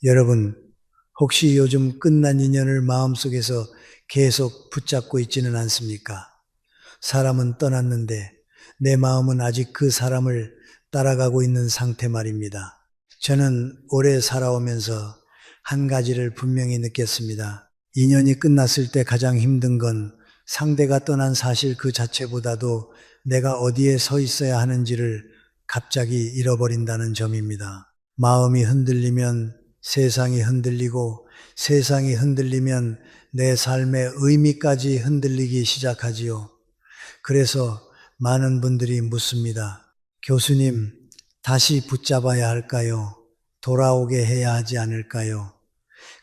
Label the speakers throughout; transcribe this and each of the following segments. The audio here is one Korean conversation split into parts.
Speaker 1: 여러분, 혹시 요즘 끝난 인연을 마음속에서 계속 붙잡고 있지는 않습니까? 사람은 떠났는데 내 마음은 아직 그 사람을 따라가고 있는 상태 말입니다. 저는 오래 살아오면서 한 가지를 분명히 느꼈습니다. 인연이 끝났을 때 가장 힘든 건 상대가 떠난 사실 그 자체보다도 내가 어디에 서 있어야 하는지를 갑자기 잃어버린다는 점입니다. 마음이 흔들리면 세상이 흔들리고 세상이 흔들리면 내 삶의 의미까지 흔들리기 시작하지요. 그래서 많은 분들이 묻습니다. 교수님, 다시 붙잡아야 할까요? 돌아오게 해야 하지 않을까요?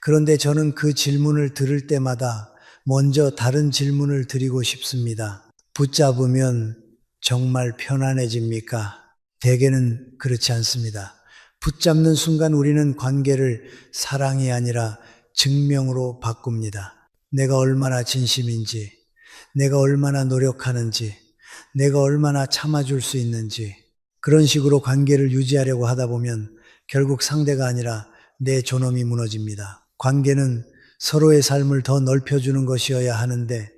Speaker 1: 그런데 저는 그 질문을 들을 때마다 먼저 다른 질문을 드리고 싶습니다. 붙잡으면 정말 편안해집니까? 대개는 그렇지 않습니다. 붙잡는 순간 우리는 관계를 사랑이 아니라 증명으로 바꿉니다. 내가 얼마나 진심인지, 내가 얼마나 노력하는지, 내가 얼마나 참아줄 수 있는지, 그런 식으로 관계를 유지하려고 하다 보면 결국 상대가 아니라 내 존엄이 무너집니다. 관계는 서로의 삶을 더 넓혀주는 것이어야 하는데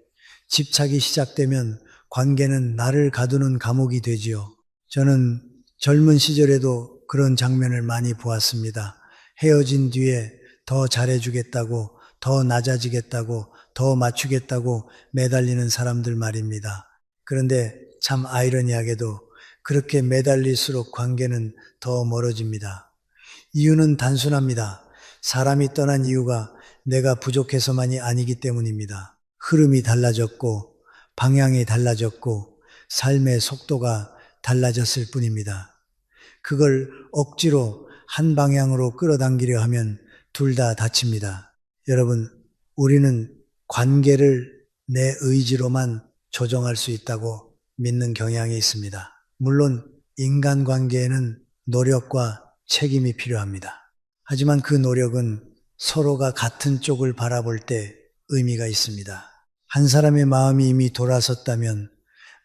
Speaker 1: 집착이 시작되면 관계는 나를 가두는 감옥이 되지요. 저는 젊은 시절에도 그런 장면을 많이 보았습니다. 헤어진 뒤에 더 잘해주겠다고, 더 낮아지겠다고, 더 맞추겠다고 매달리는 사람들 말입니다. 그런데 참 아이러니하게도 그렇게 매달릴수록 관계는 더 멀어집니다. 이유는 단순합니다. 사람이 떠난 이유가 내가 부족해서만이 아니기 때문입니다. 흐름이 달라졌고, 방향이 달라졌고, 삶의 속도가 달라졌을 뿐입니다. 그걸 억지로 한 방향으로 끌어당기려 하면 둘 다 다칩니다. 여러분, 우리는 관계를 내 의지로만 조정할 수 있다고 믿는 경향이 있습니다. 물론 인간관계에는 노력과 책임이 필요합니다. 하지만 그 노력은 서로가 같은 쪽을 바라볼 때 의미가 있습니다. 한 사람의 마음이 이미 돌아섰다면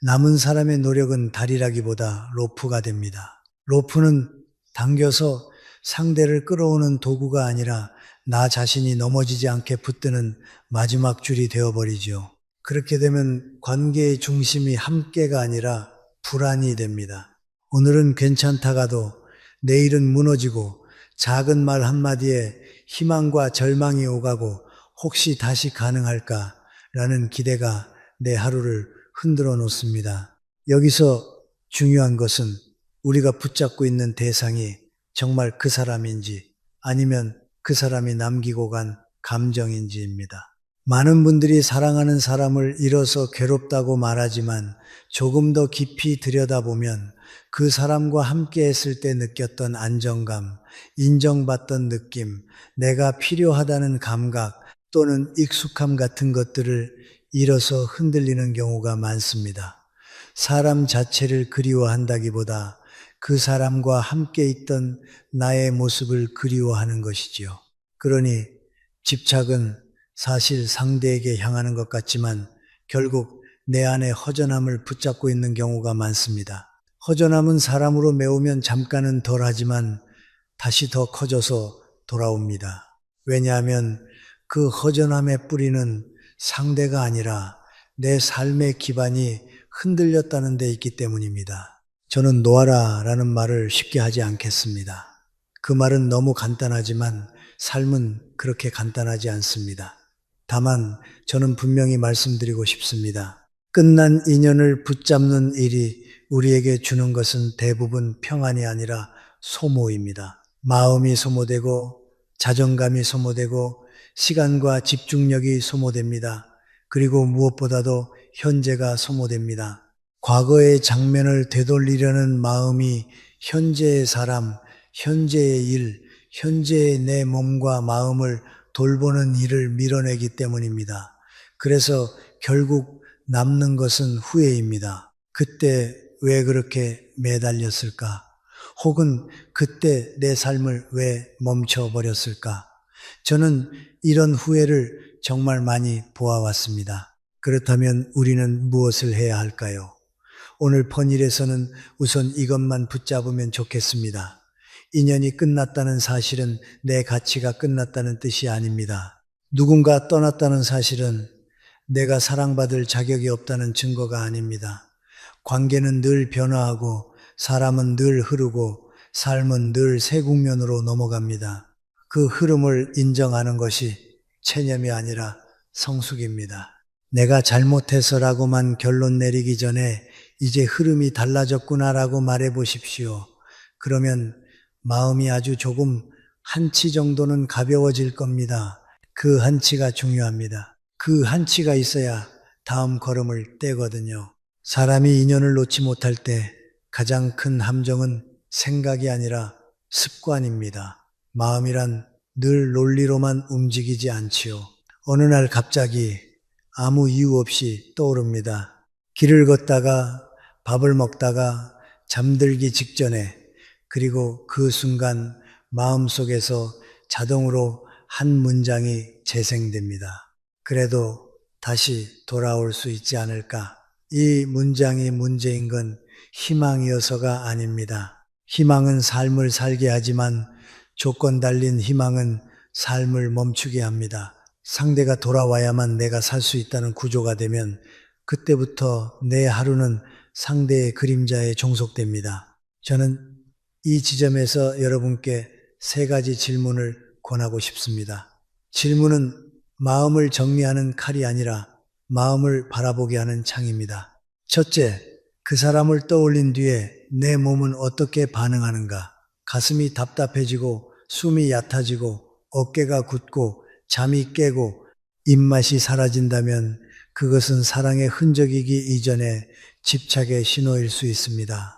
Speaker 1: 남은 사람의 노력은 다리라기보다 로프가 됩니다. 로프는 당겨서 상대를 끌어오는 도구가 아니라 나 자신이 넘어지지 않게 붙드는 마지막 줄이 되어버리죠. 그렇게 되면 관계의 중심이 함께가 아니라 불안이 됩니다. 오늘은 괜찮다가도 내일은 무너지고 작은 말 한마디에 희망과 절망이 오가고 혹시 다시 가능할까라는 기대가 내 하루를 흔들어 놓습니다. 여기서 중요한 것은 우리가 붙잡고 있는 대상이 정말 그 사람인지 아니면 그 사람이 남기고 간 감정인지입니다. 많은 분들이 사랑하는 사람을 잃어서 괴롭다고 말하지만 조금 더 깊이 들여다보면 그 사람과 함께 했을 때 느꼈던 안정감, 인정받던 느낌, 내가 필요하다는 감각 또는 익숙함 같은 것들을 잃어서 흔들리는 경우가 많습니다. 사람 자체를 그리워한다기보다 그 사람과 함께 있던 나의 모습을 그리워하는 것이지요. 그러니 집착은 사실 상대에게 향하는 것 같지만 결국 내 안에 허전함을 붙잡고 있는 경우가 많습니다. 허전함은 사람으로 메우면 잠깐은 덜하지만 다시 더 커져서 돌아옵니다. 왜냐하면 그 허전함의 뿌리는 상대가 아니라 내 삶의 기반이 흔들렸다는 데 있기 때문입니다. 저는 놓아라 라는 말을 쉽게 하지 않겠습니다. 그 말은 너무 간단하지만 삶은 그렇게 간단하지 않습니다. 다만 저는 분명히 말씀드리고 싶습니다. 끝난 인연을 붙잡는 일이 우리에게 주는 것은 대부분 평안이 아니라 소모입니다. 마음이 소모되고 자존감이 소모되고 시간과 집중력이 소모됩니다. 그리고 무엇보다도 현재가 소모됩니다. 과거의 장면을 되돌리려는 마음이 현재의 사람, 현재의 일, 현재의 내 몸과 마음을 돌보는 일을 밀어내기 때문입니다. 그래서 결국 남는 것은 후회입니다. 그때 왜 그렇게 매달렸을까? 혹은 그때 내 삶을 왜 멈춰버렸을까? 저는 이런 후회를 정말 많이 보아왔습니다. 그렇다면 우리는 무엇을 해야 할까요? 오늘 번일에서는 우선 이것만 붙잡으면 좋겠습니다. 인연이 끝났다는 사실은 내 가치가 끝났다는 뜻이 아닙니다. 누군가 떠났다는 사실은 내가 사랑받을 자격이 없다는 증거가 아닙니다. 관계는 늘 변화하고 사람은 늘 흐르고 삶은 늘 새 국면으로 넘어갑니다. 그 흐름을 인정하는 것이 체념이 아니라 성숙입니다. 내가 잘못해서라고만 결론 내리기 전에 이제 흐름이 달라졌구나라고 말해 보십시오. 그러면 마음이 아주 조금 한치 정도는 가벼워질 겁니다. 그 한치가 중요합니다. 그 한치가 있어야 다음 걸음을 떼거든요. 사람이 인연을 놓지 못할 때 가장 큰 함정은 생각이 아니라 습관입니다. 마음이란 늘 논리로만 움직이지 않지요. 어느 날 갑자기 아무 이유 없이 떠오릅니다. 길을 걷다가 밥을 먹다가 잠들기 직전에 그리고 그 순간 마음속에서 자동으로 한 문장이 재생됩니다. 그래도 다시 돌아올 수 있지 않을까? 이 문장이 문제인 건 희망이어서가 아닙니다. 희망은 삶을 살게 하지만 조건 달린 희망은 삶을 멈추게 합니다. 상대가 돌아와야만 내가 살 수 있다는 구조가 되면 그때부터 내 하루는 상대의 그림자에 종속됩니다. 저는 이 지점에서 여러분께 세 가지 질문을 권하고 싶습니다. 질문은 마음을 정리하는 칼이 아니라 마음을 바라보게 하는 창입니다. 첫째, 그 사람을 떠올린 뒤에 내 몸은 어떻게 반응하는가? 가슴이 답답해지고 숨이 얕아지고 어깨가 굳고 잠이 깨고 입맛이 사라진다면 그것은 사랑의 흔적이기 이전에 집착의 신호일 수 있습니다.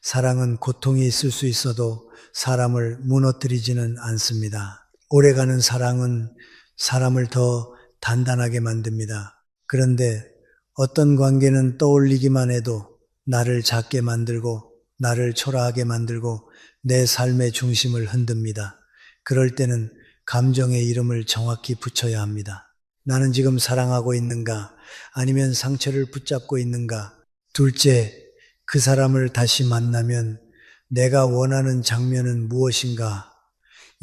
Speaker 1: 사랑은 고통이 있을 수 있어도 사람을 무너뜨리지는 않습니다. 오래가는 사랑은 사람을 더 단단하게 만듭니다. 그런데 어떤 관계는 떠올리기만 해도 나를 작게 만들고 나를 초라하게 만들고 내 삶의 중심을 흔듭니다. 그럴 때는 감정의 이름을 정확히 붙여야 합니다. 나는 지금 사랑하고 있는가? 아니면 상처를 붙잡고 있는가? 둘째, 그 사람을 다시 만나면 내가 원하는 장면은 무엇인가?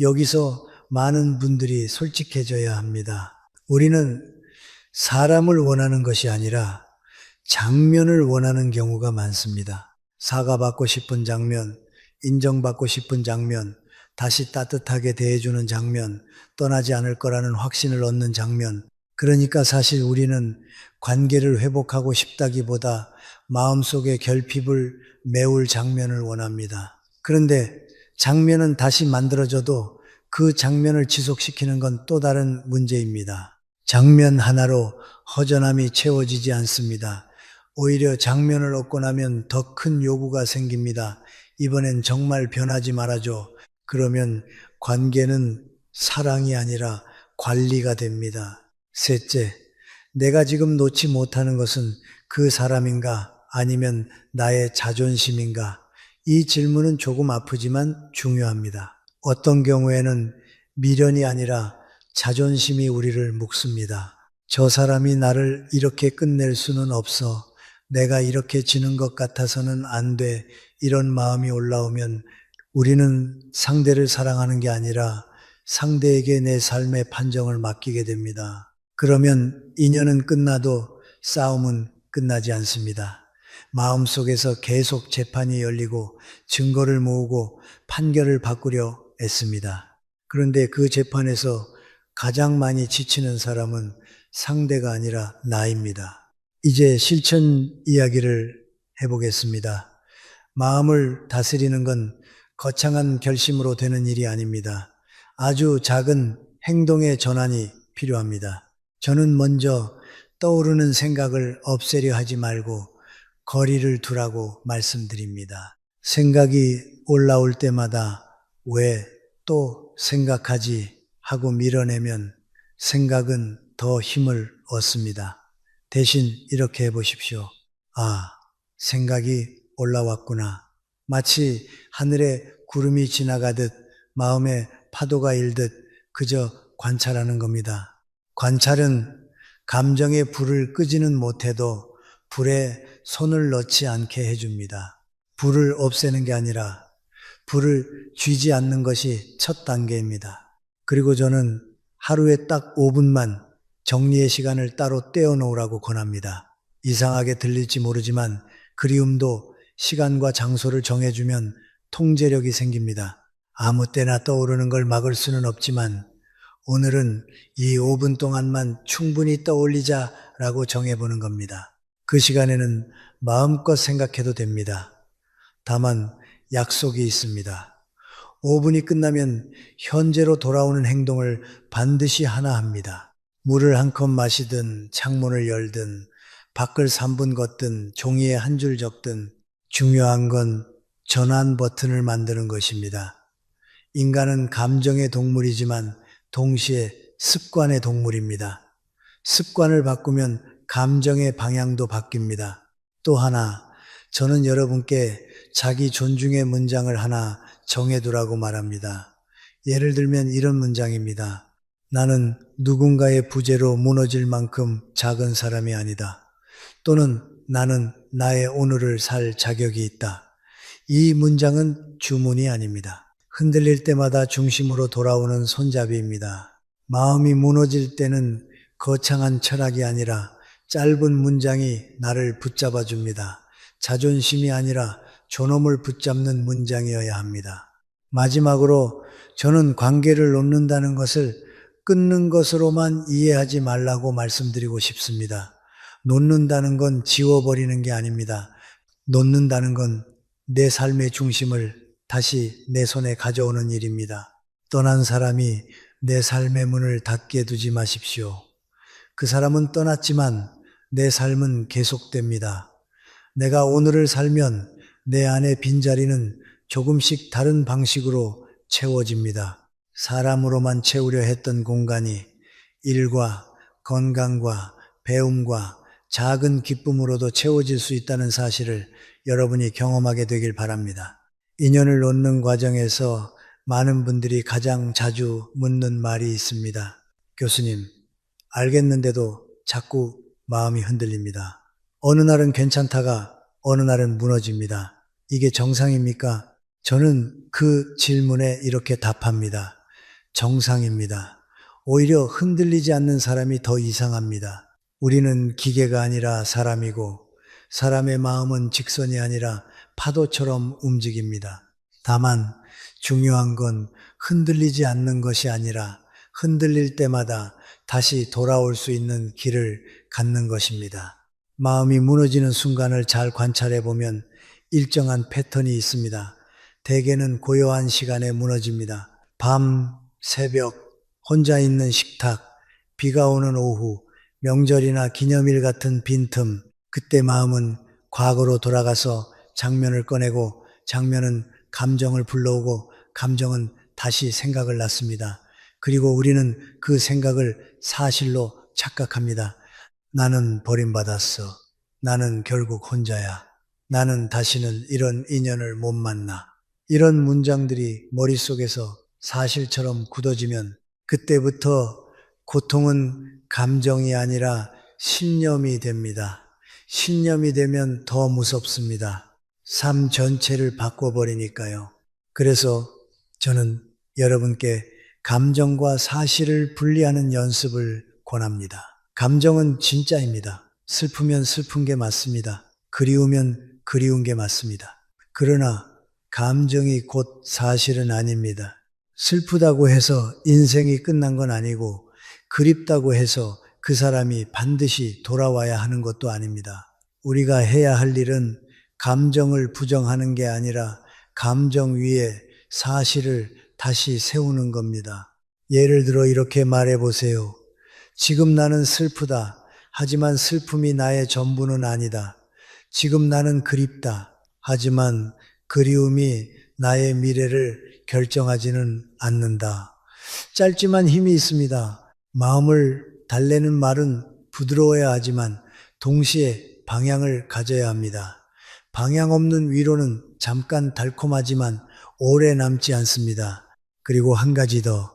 Speaker 1: 여기서 많은 분들이 솔직해져야 합니다. 우리는 사람을 원하는 것이 아니라 장면을 원하는 경우가 많습니다. 사과받고 싶은 장면, 인정받고 싶은 장면, 다시 따뜻하게 대해주는 장면, 떠나지 않을 거라는 확신을 얻는 장면. 그러니까 사실 우리는 관계를 회복하고 싶다기보다 마음속의 결핍을 메울 장면을 원합니다. 그런데 장면은 다시 만들어져도 그 장면을 지속시키는 건 또 다른 문제입니다. 장면 하나로 허전함이 채워지지 않습니다. 오히려 장면을 얻고 나면 더 큰 요구가 생깁니다. 이번엔 정말 변하지 말아줘. 그러면 관계는 사랑이 아니라 관리가 됩니다. 셋째, 내가 지금 놓지 못하는 것은 그 사람인가 아니면 나의 자존심인가? 이 질문은 조금 아프지만 중요합니다. 어떤 경우에는 미련이 아니라 자존심이 우리를 묶습니다. 저 사람이 나를 이렇게 끝낼 수는 없어. 내가 이렇게 지는 것 같아서는 안 돼. 이런 마음이 올라오면 우리는 상대를 사랑하는 게 아니라 상대에게 내 삶의 판정을 맡기게 됩니다. 그러면 인연은 끝나도 싸움은 끝나지 않습니다. 마음속에서 계속 재판이 열리고 증거를 모으고 판결을 바꾸려 애씁니다. 그런데 그 재판에서 가장 많이 지치는 사람은 상대가 아니라 나입니다. 이제 실천 이야기를 해보겠습니다. 마음을 다스리는 건 거창한 결심으로 되는 일이 아닙니다. 아주 작은 행동의 전환이 필요합니다. 저는 먼저 떠오르는 생각을 없애려 하지 말고 거리를 두라고 말씀드립니다. 생각이 올라올 때마다 왜 또 생각하지 하고 밀어내면 생각은 더 힘을 얻습니다. 대신 이렇게 해보십시오. 아, 생각이 올라왔구나. 마치 하늘에 구름이 지나가듯 마음에 파도가 일듯 그저 관찰하는 겁니다. 관찰은 감정의 불을 끄지는 못해도 불에 손을 넣지 않게 해줍니다. 불을 없애는 게 아니라 불을 쥐지 않는 것이 첫 단계입니다. 그리고 저는 하루에 딱 5분만 정리의 시간을 따로 떼어놓으라고 권합니다. 이상하게 들릴지 모르지만 그리움도 시간과 장소를 정해주면 통제력이 생깁니다. 아무 때나 떠오르는 걸 막을 수는 없지만 오늘은 이 5분 동안만 충분히 떠올리자라고 정해보는 겁니다. 그 시간에는 마음껏 생각해도 됩니다. 다만 약속이 있습니다. 5분이 끝나면 현재로 돌아오는 행동을 반드시 하나 합니다. 물을 한 컵 마시든 창문을 열든 밖을 3분 걷든 종이에 한 줄 적든 중요한 건 전환 버튼을 만드는 것입니다. 인간은 감정의 동물이지만 동시에 습관의 동물입니다. 습관을 바꾸면 감정의 방향도 바뀝니다. 또 하나, 저는 여러분께 자기 존중의 문장을 하나 정해두라고 말합니다. 예를 들면 이런 문장입니다. 나는 누군가의 부재로 무너질 만큼 작은 사람이 아니다. 또는 나는 나의 오늘을 살 자격이 있다. 이 문장은 주문이 아닙니다. 흔들릴 때마다 중심으로 돌아오는 손잡이입니다. 마음이 무너질 때는 거창한 철학이 아니라 짧은 문장이 나를 붙잡아 줍니다. 자존심이 아니라 존엄을 붙잡는 문장이어야 합니다. 마지막으로 저는 관계를 놓는다는 것을 끊는 것으로만 이해하지 말라고 말씀드리고 싶습니다. 놓는다는 건 지워버리는 게 아닙니다. 놓는다는 건 내 삶의 중심을 다시 내 손에 가져오는 일입니다. 떠난 사람이 내 삶의 문을 닫게 두지 마십시오. 그 사람은 떠났지만 내 삶은 계속됩니다. 내가 오늘을 살면 내 안의 빈자리는 조금씩 다른 방식으로 채워집니다. 사람으로만 채우려 했던 공간이 일과 건강과 배움과 작은 기쁨으로도 채워질 수 있다는 사실을 여러분이 경험하게 되길 바랍니다. 인연을 놓는 과정에서 많은 분들이 가장 자주 묻는 말이 있습니다. 교수님, 알겠는데도 자꾸 마음이 흔들립니다. 어느 날은 괜찮다가 어느 날은 무너집니다. 이게 정상입니까? 저는 그 질문에 이렇게 답합니다. 정상입니다. 오히려 흔들리지 않는 사람이 더 이상합니다. 우리는 기계가 아니라 사람이고 사람의 마음은 직선이 아니라 파도처럼 움직입니다. 다만 중요한 건 흔들리지 않는 것이 아니라 흔들릴 때마다 다시 돌아올 수 있는 길을 갖는 것입니다. 마음이 무너지는 순간을 잘 관찰해 보면 일정한 패턴이 있습니다. 대개는 고요한 시간에 무너집니다. 밤, 새벽, 혼자 있는 식탁, 비가 오는 오후, 명절이나 기념일 같은 빈틈, 그때 마음은 과거로 돌아가서 장면을 꺼내고 장면은 감정을 불러오고 감정은 다시 생각을 낳습니다. 그리고 우리는 그 생각을 사실로 착각합니다. 나는 버림받았어. 나는 결국 혼자야. 나는 다시는 이런 인연을 못 만나. 이런 문장들이 머릿속에서 사실처럼 굳어지면 그때부터 고통은 감정이 아니라 신념이 됩니다. 신념이 되면 더 무섭습니다. 삶 전체를 바꿔버리니까요. 그래서 저는 여러분께 감정과 사실을 분리하는 연습을 권합니다. 감정은 진짜입니다. 슬프면 슬픈 게 맞습니다. 그리우면 그리운 게 맞습니다. 그러나 감정이 곧 사실은 아닙니다. 슬프다고 해서 인생이 끝난 건 아니고 그립다고 해서 그 사람이 반드시 돌아와야 하는 것도 아닙니다. 우리가 해야 할 일은 감정을 부정하는 게 아니라 감정 위에 사실을 다시 세우는 겁니다. 예를 들어 이렇게 말해 보세요. 지금 나는 슬프다. 하지만 슬픔이 나의 전부는 아니다. 지금 나는 그립다. 하지만 그리움이 나의 미래를 결정하지는 않는다. 짧지만 힘이 있습니다. 마음을 달래는 말은 부드러워야 하지만 동시에 방향을 가져야 합니다. 방향 없는 위로는 잠깐 달콤하지만 오래 남지 않습니다. 그리고 한 가지 더.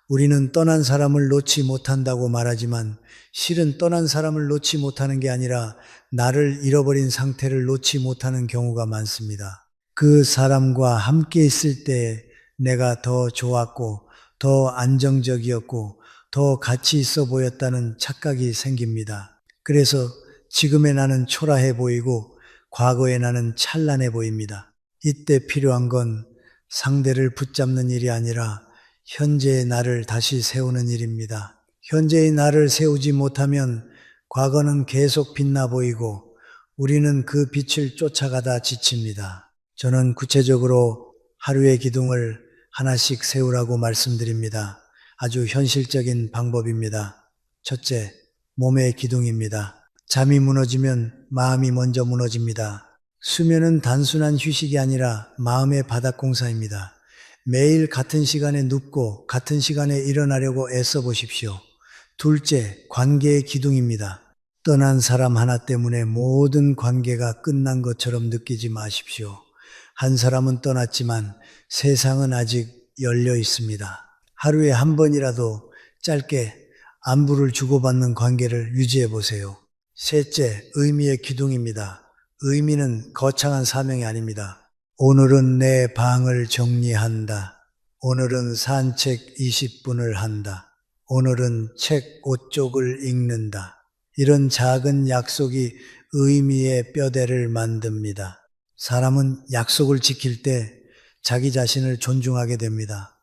Speaker 1: 우리는 떠난 사람을 놓지 못한다고 말하지만 실은 떠난 사람을 놓지 못하는 게 아니라 나를 잃어버린 상태를 놓지 못하는 경우가 많습니다. 그 사람과 함께 있을 때 내가 더 좋았고, 더 안정적이었고, 더 가치 있어 보였다는 착각이 생깁니다. 그래서 지금의 나는 초라해 보이고, 과거의 나는 찬란해 보입니다. 이때 필요한 건 상대를 붙잡는 일이 아니라 현재의 나를 다시 세우는 일입니다. 현재의 나를 세우지 못하면 과거는 계속 빛나 보이고 우리는 그 빛을 쫓아가다 지칩니다. 저는 구체적으로 하루의 기둥을 하나씩 세우라고 말씀드립니다. 아주 현실적인 방법입니다. 첫째, 몸의 기둥입니다. 잠이 무너지면 마음이 먼저 무너집니다. 수면은 단순한 휴식이 아니라 마음의 바닥공사입니다. 매일 같은 시간에 눕고 같은 시간에 일어나려고 애써 보십시오. 둘째, 관계의 기둥입니다. 떠난 사람 하나 때문에 모든 관계가 끝난 것처럼 느끼지 마십시오. 한 사람은 떠났지만 세상은 아직 열려 있습니다. 하루에 한 번이라도 짧게 안부를 주고받는 관계를 유지해 보세요. 셋째, 의미의 기둥입니다. 의미는 거창한 사명이 아닙니다. 오늘은 내 방을 정리한다. 오늘은 산책 20분을 한다. 오늘은 책 5쪽을 읽는다. 이런 작은 약속이 의미의 뼈대를 만듭니다. 사람은 약속을 지킬 때 자기 자신을 존중하게 됩니다.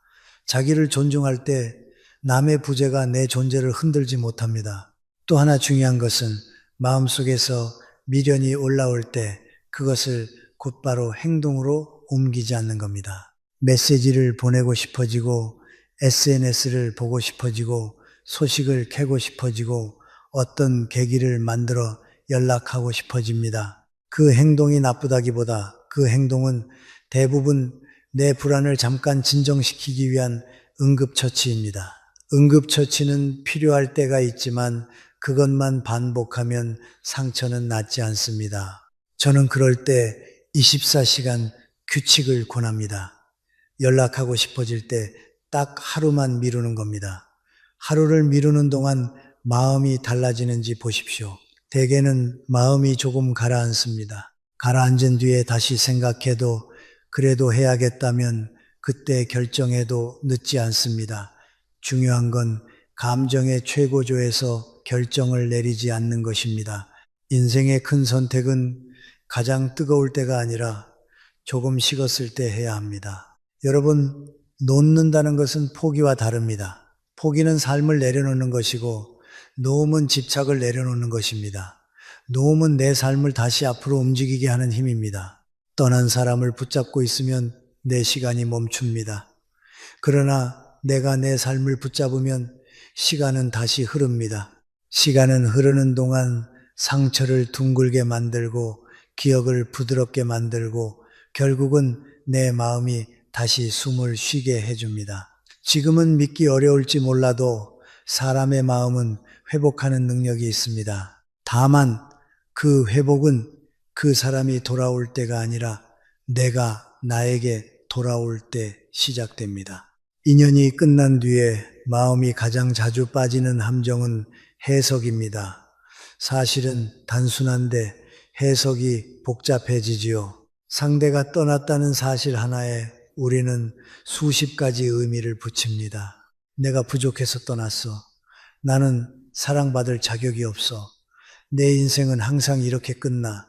Speaker 1: 자기를 존중할 때 남의 부재가 내 존재를 흔들지 못합니다. 또 하나 중요한 것은 마음속에서 미련이 올라올 때 그것을 곧바로 행동으로 옮기지 않는 겁니다. 메시지를 보내고 싶어지고 SNS를 보고 싶어지고 소식을 캐고 싶어지고 어떤 계기를 만들어 연락하고 싶어집니다. 그 행동이 나쁘다기보다 그 행동은 대부분 내 불안을 잠깐 진정시키기 위한 응급처치입니다. 응급처치는 필요할 때가 있지만 그것만 반복하면 상처는 낫지 않습니다. 저는 그럴 때 24시간 규칙을 권합니다. 연락하고 싶어질 때 딱 하루만 미루는 겁니다. 하루를 미루는 동안 마음이 달라지는지 보십시오. 대개는 마음이 조금 가라앉습니다. 가라앉은 뒤에 다시 생각해도 그래도 해야겠다면 그때 결정해도 늦지 않습니다. 중요한 건 감정의 최고조에서 결정을 내리지 않는 것입니다. 인생의 큰 선택은 가장 뜨거울 때가 아니라 조금 식었을 때 해야 합니다. 여러분, 놓는다는 것은 포기와 다릅니다. 포기는 삶을 내려놓는 것이고 놓음은 집착을 내려놓는 것입니다. 놓음은 내 삶을 다시 앞으로 움직이게 하는 힘입니다. 떠난 사람을 붙잡고 있으면 내 시간이 멈춥니다. 그러나 내가 내 삶을 붙잡으면 시간은 다시 흐릅니다. 시간은 흐르는 동안 상처를 둥글게 만들고 기억을 부드럽게 만들고 결국은 내 마음이 다시 숨을 쉬게 해줍니다. 지금은 믿기 어려울지 몰라도 사람의 마음은 회복하는 능력이 있습니다. 다만 그 회복은 그 사람이 돌아올 때가 아니라 내가 나에게 돌아올 때 시작됩니다. 인연이 끝난 뒤에 마음이 가장 자주 빠지는 함정은 해석입니다. 사실은 단순한데 해석이 복잡해지지요. 상대가 떠났다는 사실 하나에 우리는 수십 가지 의미를 붙입니다. 내가 부족해서 떠났어. 나는 사랑받을 자격이 없어. 내 인생은 항상 이렇게 끝나.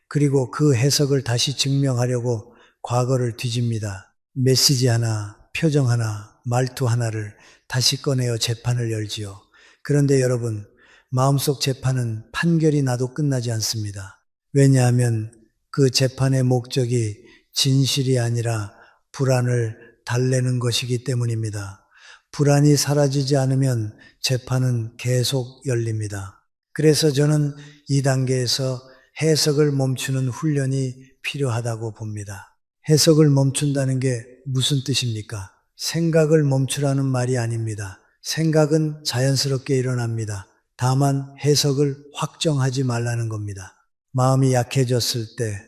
Speaker 1: 그리고 그 해석을 다시 증명하려고 과거를 뒤집니다. 메시지 하나, 표정 하나, 말투 하나를 다시 꺼내어 재판을 열지요. 그런데 여러분, 마음속 재판은 판결이 나도 끝나지 않습니다. 왜냐하면 그 재판의 목적이 진실이 아니라 불안을 달래는 것이기 때문입니다. 불안이 사라지지 않으면 재판은 계속 열립니다. 그래서 저는 이 단계에서 해석을 멈추는 훈련이 필요하다고 봅니다. 해석을 멈춘다는 게 무슨 뜻입니까? 생각을 멈추라는 말이 아닙니다. 생각은 자연스럽게 일어납니다. 다만 해석을 확정하지 말라는 겁니다. 마음이 약해졌을 때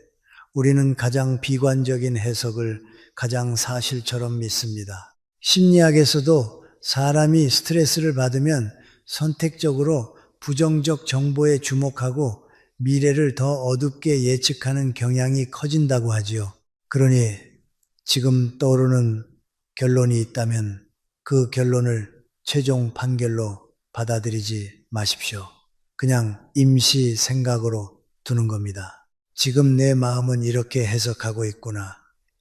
Speaker 1: 우리는 가장 비관적인 해석을 가장 사실처럼 믿습니다. 심리학에서도 사람이 스트레스를 받으면 선택적으로 부정적 정보에 주목하고 미래를 더 어둡게 예측하는 경향이 커진다고 하지요. 그러니 지금 떠오르는 결론이 있다면 그 결론을 최종 판결로 받아들이지 마십시오. 그냥 임시 생각으로 두는 겁니다. 지금 내 마음은 이렇게 해석하고 있구나.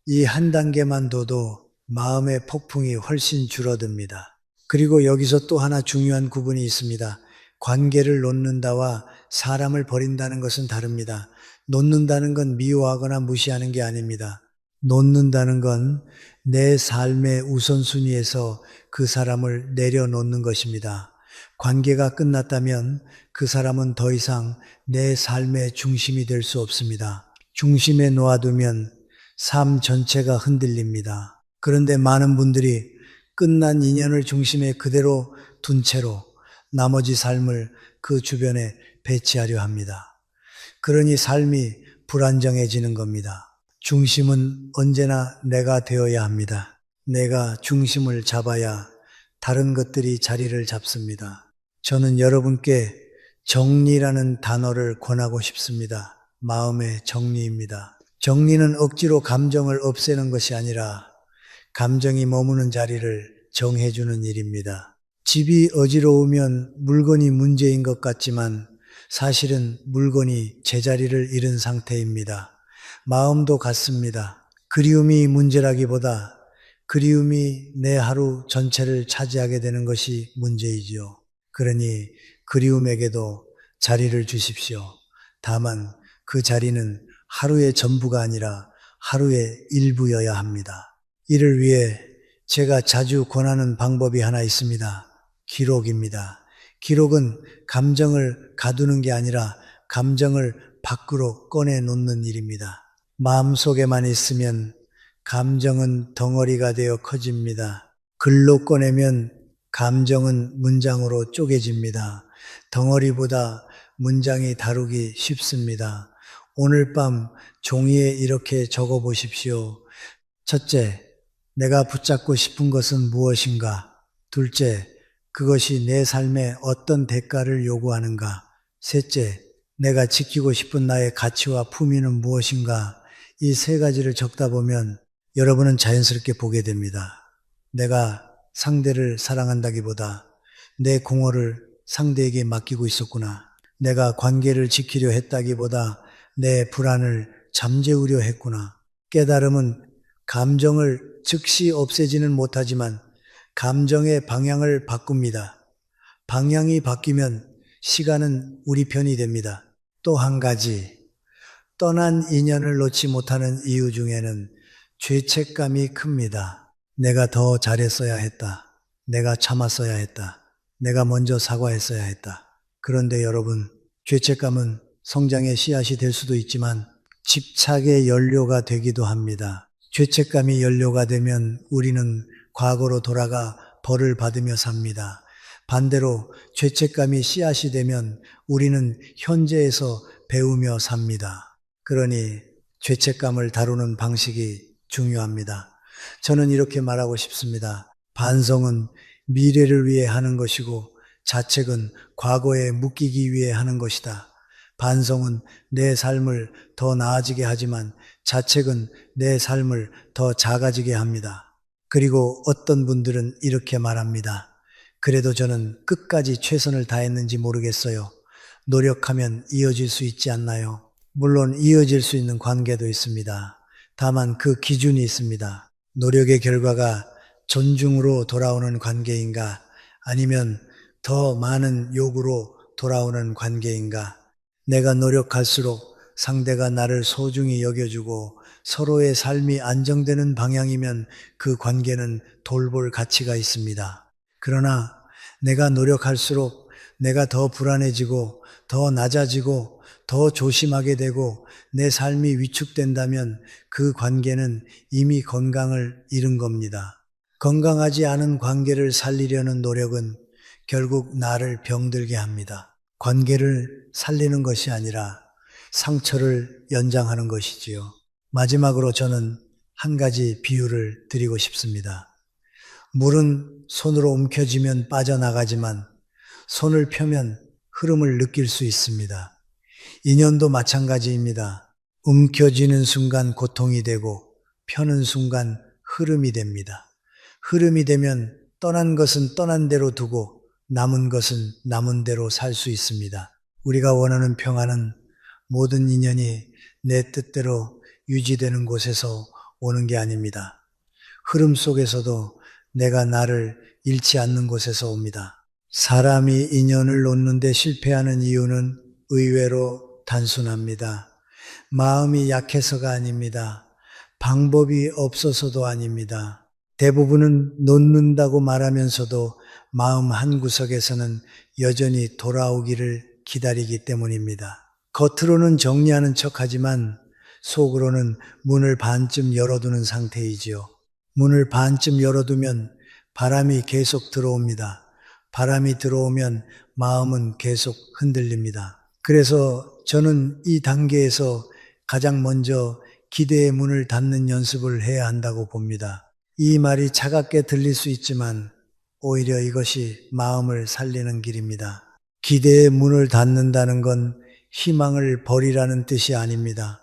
Speaker 1: 이 한 단계만 둬도 마음의 폭풍이 훨씬 줄어듭니다. 그리고 여기서 또 하나 중요한 구분이 있습니다. 관계를 놓는다와 사람을 버린다는 것은 다릅니다. 놓는다는 건 미워하거나 무시하는 게 아닙니다. 놓는다는 건 내 삶의 우선순위에서 그 사람을 내려놓는 것입니다. 관계가 끝났다면 그 사람은 더 이상 내 삶의 중심이 될 수 없습니다. 중심에 놓아두면 삶 전체가 흔들립니다. 그런데 많은 분들이 끝난 인연을 중심에 그대로 둔 채로 나머지 삶을 그 주변에 배치하려 합니다. 그러니 삶이 불안정해지는 겁니다. 중심은 언제나 내가 되어야 합니다. 내가 중심을 잡아야 다른 것들이 자리를 잡습니다. 저는 여러분께 정리라는 단어를 권하고 싶습니다. 마음의 정리입니다. 정리는 억지로 감정을 없애는 것이 아니라 감정이 머무는 자리를 정해주는 일입니다. 집이 어지러우면 물건이 문제인 것 같지만 사실은 물건이 제자리를 잃은 상태입니다. 마음도 같습니다. 그리움이 문제라기보다 그리움이 내 하루 전체를 차지하게 되는 것이 문제이지요. 그러니 그리움에게도 자리를 주십시오. 다만 그 자리는 하루의 전부가 아니라 하루의 일부여야 합니다. 이를 위해 제가 자주 권하는 방법이 하나 있습니다. 기록입니다. 기록은 감정을 가두는 게 아니라 감정을 밖으로 꺼내놓는 일입니다. 마음속에만 있으면 감정은 덩어리가 되어 커집니다. 글로 꺼내면 감정은 문장으로 쪼개집니다. 덩어리보다 문장이 다루기 쉽습니다. 오늘 밤 종이에 이렇게 적어 보십시오. 첫째, 내가 붙잡고 싶은 것은 무엇인가? 둘째, 그것이 내 삶에 어떤 대가를 요구하는가? 셋째, 내가 지키고 싶은 나의 가치와 품위는 무엇인가? 이 세 가지를 적다 보면 여러분은 자연스럽게 보게 됩니다. 내가 상대를 사랑한다기보다 내 공허를 상대에게 맡기고 있었구나. 내가 관계를 지키려 했다기보다 내 불안을 잠재우려 했구나. 깨달음은 감정을 즉시 없애지는 못하지만 감정의 방향을 바꿉니다. 방향이 바뀌면 시간은 우리 편이 됩니다. 또 한 가지, 떠난 인연을 놓지 못하는 이유 중에는 죄책감이 큽니다. 내가 더 잘했어야 했다. 내가 참았어야 했다. 내가 먼저 사과했어야 했다. 그런데 여러분, 죄책감은 성장의 씨앗이 될 수도 있지만 집착의 연료가 되기도 합니다. 죄책감이 연료가 되면 우리는 과거로 돌아가 벌을 받으며 삽니다. 반대로 죄책감이 씨앗이 되면 우리는 현재에서 배우며 삽니다. 그러니 죄책감을 다루는 방식이 중요합니다. 저는 이렇게 말하고 싶습니다. 반성은 미래를 위해 하는 것이고 자책은 과거에 묶이기 위해 하는 것이다. 반성은 내 삶을 더 나아지게 하지만 자책은 내 삶을 더 작아지게 합니다. 그리고 어떤 분들은 이렇게 말합니다. 그래도 저는 끝까지 최선을 다했는지 모르겠어요. 노력하면 이어질 수 있지 않나요? 물론 이어질 수 있는 관계도 있습니다. 다만 그 기준이 있습니다. 노력의 결과가 존중으로 돌아오는 관계인가 아니면 더 많은 요구로 돌아오는 관계인가. 내가 노력할수록 상대가 나를 소중히 여겨주고 서로의 삶이 안정되는 방향이면 그 관계는 돌볼 가치가 있습니다. 그러나 내가 노력할수록 내가 더 불안해지고 더 낮아지고 더 조심하게 되고 내 삶이 위축된다면 그 관계는 이미 건강을 잃은 겁니다. 건강하지 않은 관계를 살리려는 노력은 결국 나를 병들게 합니다. 관계를 살리는 것이 아니라 상처를 연장하는 것이지요. 마지막으로 저는 한 가지 비유를 드리고 싶습니다. 물은 손으로 움켜쥐면 빠져나가지만 손을 펴면 흐름을 느낄 수 있습니다. 인연도 마찬가지입니다. 움켜쥐는 순간 고통이 되고 펴는 순간 흐름이 됩니다. 흐름이 되면 떠난 것은 떠난 대로 두고 남은 것은 남은 대로 살 수 있습니다. 우리가 원하는 평안은 모든 인연이 내 뜻대로 유지되는 곳에서 오는 게 아닙니다. 흐름 속에서도 내가 나를 잃지 않는 곳에서 옵니다. 사람이 인연을 놓는데 실패하는 이유는 의외로 단순합니다. 마음이 약해서가 아닙니다. 방법이 없어서도 아닙니다. 대부분은 놓는다고 말하면서도 마음 한구석에서는 여전히 돌아오기를 기다리기 때문입니다. 겉으로는 정리하는 척하지만 속으로는 문을 반쯤 열어두는 상태이지요. 문을 반쯤 열어두면 바람이 계속 들어옵니다. 바람이 들어오면 마음은 계속 흔들립니다. 그래서 저는 이 단계에서 가장 먼저 기대의 문을 닫는 연습을 해야 한다고 봅니다. 이 말이 차갑게 들릴 수 있지만 오히려 이것이 마음을 살리는 길입니다. 기대의 문을 닫는다는 건 희망을 버리라는 뜻이 아닙니다.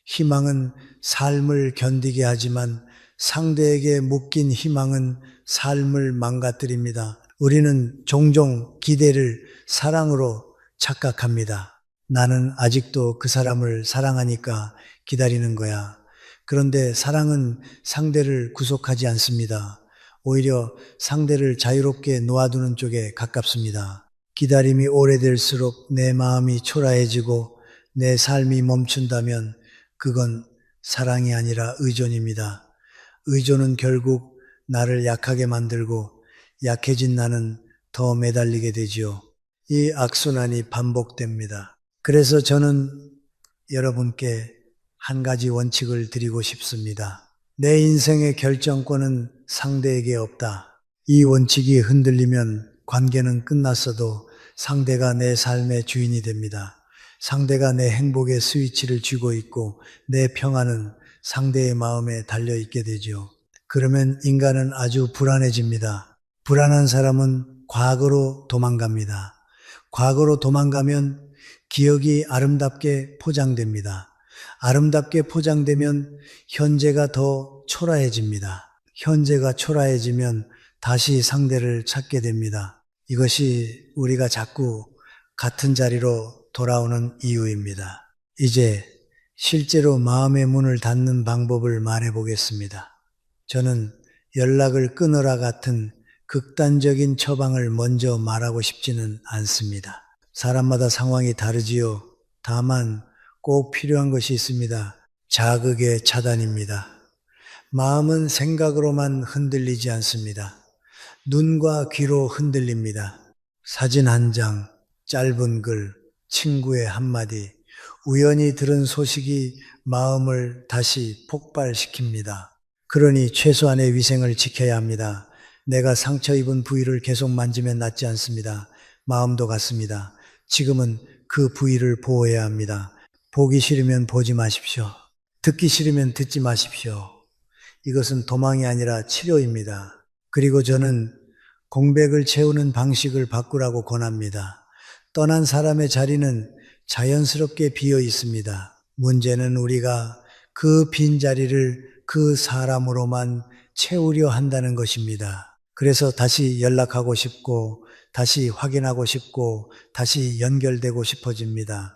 Speaker 1: 희망은 삶을 견디게 하지만 상대에게 묶인 희망은 삶을 망가뜨립니다. 우리는 종종 기대를 사랑으로 착각합니다. 나는 아직도 그 사람을 사랑하니까 기다리는 거야. 그런데 사랑은 상대를 구속하지 않습니다. 오히려 상대를 자유롭게 놓아두는 쪽에 가깝습니다. 기다림이 오래될수록 내 마음이 초라해지고 내 삶이 멈춘다면 그건 사랑이 아니라 의존입니다. 의존은 결국 나를 약하게 만들고 약해진 나는 더 매달리게 되지요. 이 악순환이 반복됩니다. 그래서 저는 여러분께 한 가지 원칙을 드리고 싶습니다. 내 인생의 결정권은 상대에게 없다. 이 원칙이 흔들리면 관계는 끝났어도 상대가 내 삶의 주인이 됩니다. 상대가 내 행복의 스위치를 쥐고 있고 내 평안은 상대의 마음에 달려있게 되죠. 그러면 인간은 아주 불안해집니다. 불안한 사람은 과거로 도망갑니다. 과거로 도망가면 기억이 아름답게 포장됩니다. 아름답게 포장되면 현재가 더 초라해집니다. 현재가 초라해지면 다시 상대를 찾게 됩니다. 이것이 우리가 자꾸 같은 자리로 돌아오는 이유입니다. 이제 실제로 마음의 문을 닫는 방법을 말해 보겠습니다. 저는 연락을 끊으라 같은 극단적인 처방을 먼저 말하고 싶지는 않습니다. 사람마다 상황이 다르지요. 다만 꼭 필요한 것이 있습니다. 자극의 차단입니다. 마음은 생각으로만 흔들리지 않습니다. 눈과 귀로 흔들립니다. 사진 한 장, 짧은 글, 친구의 한마디, 우연히 들은 소식이 마음을 다시 폭발시킵니다. 그러니 최소한의 위생을 지켜야 합니다. 내가 상처 입은 부위를 계속 만지면 낫지 않습니다. 마음도 같습니다. 지금은 그 부위를 보호해야 합니다. 보기 싫으면 보지 마십시오. 듣기 싫으면 듣지 마십시오. 이것은 도망이 아니라 치료입니다. 그리고 저는 공백을 채우는 방식을 바꾸라고 권합니다. 떠난 사람의 자리는 자연스럽게 비어 있습니다. 문제는 우리가 그 빈자리를 그 사람으로만 채우려 한다는 것입니다. 그래서 다시 연락하고 싶고, 다시 확인하고 싶고, 다시 연결되고 싶어집니다.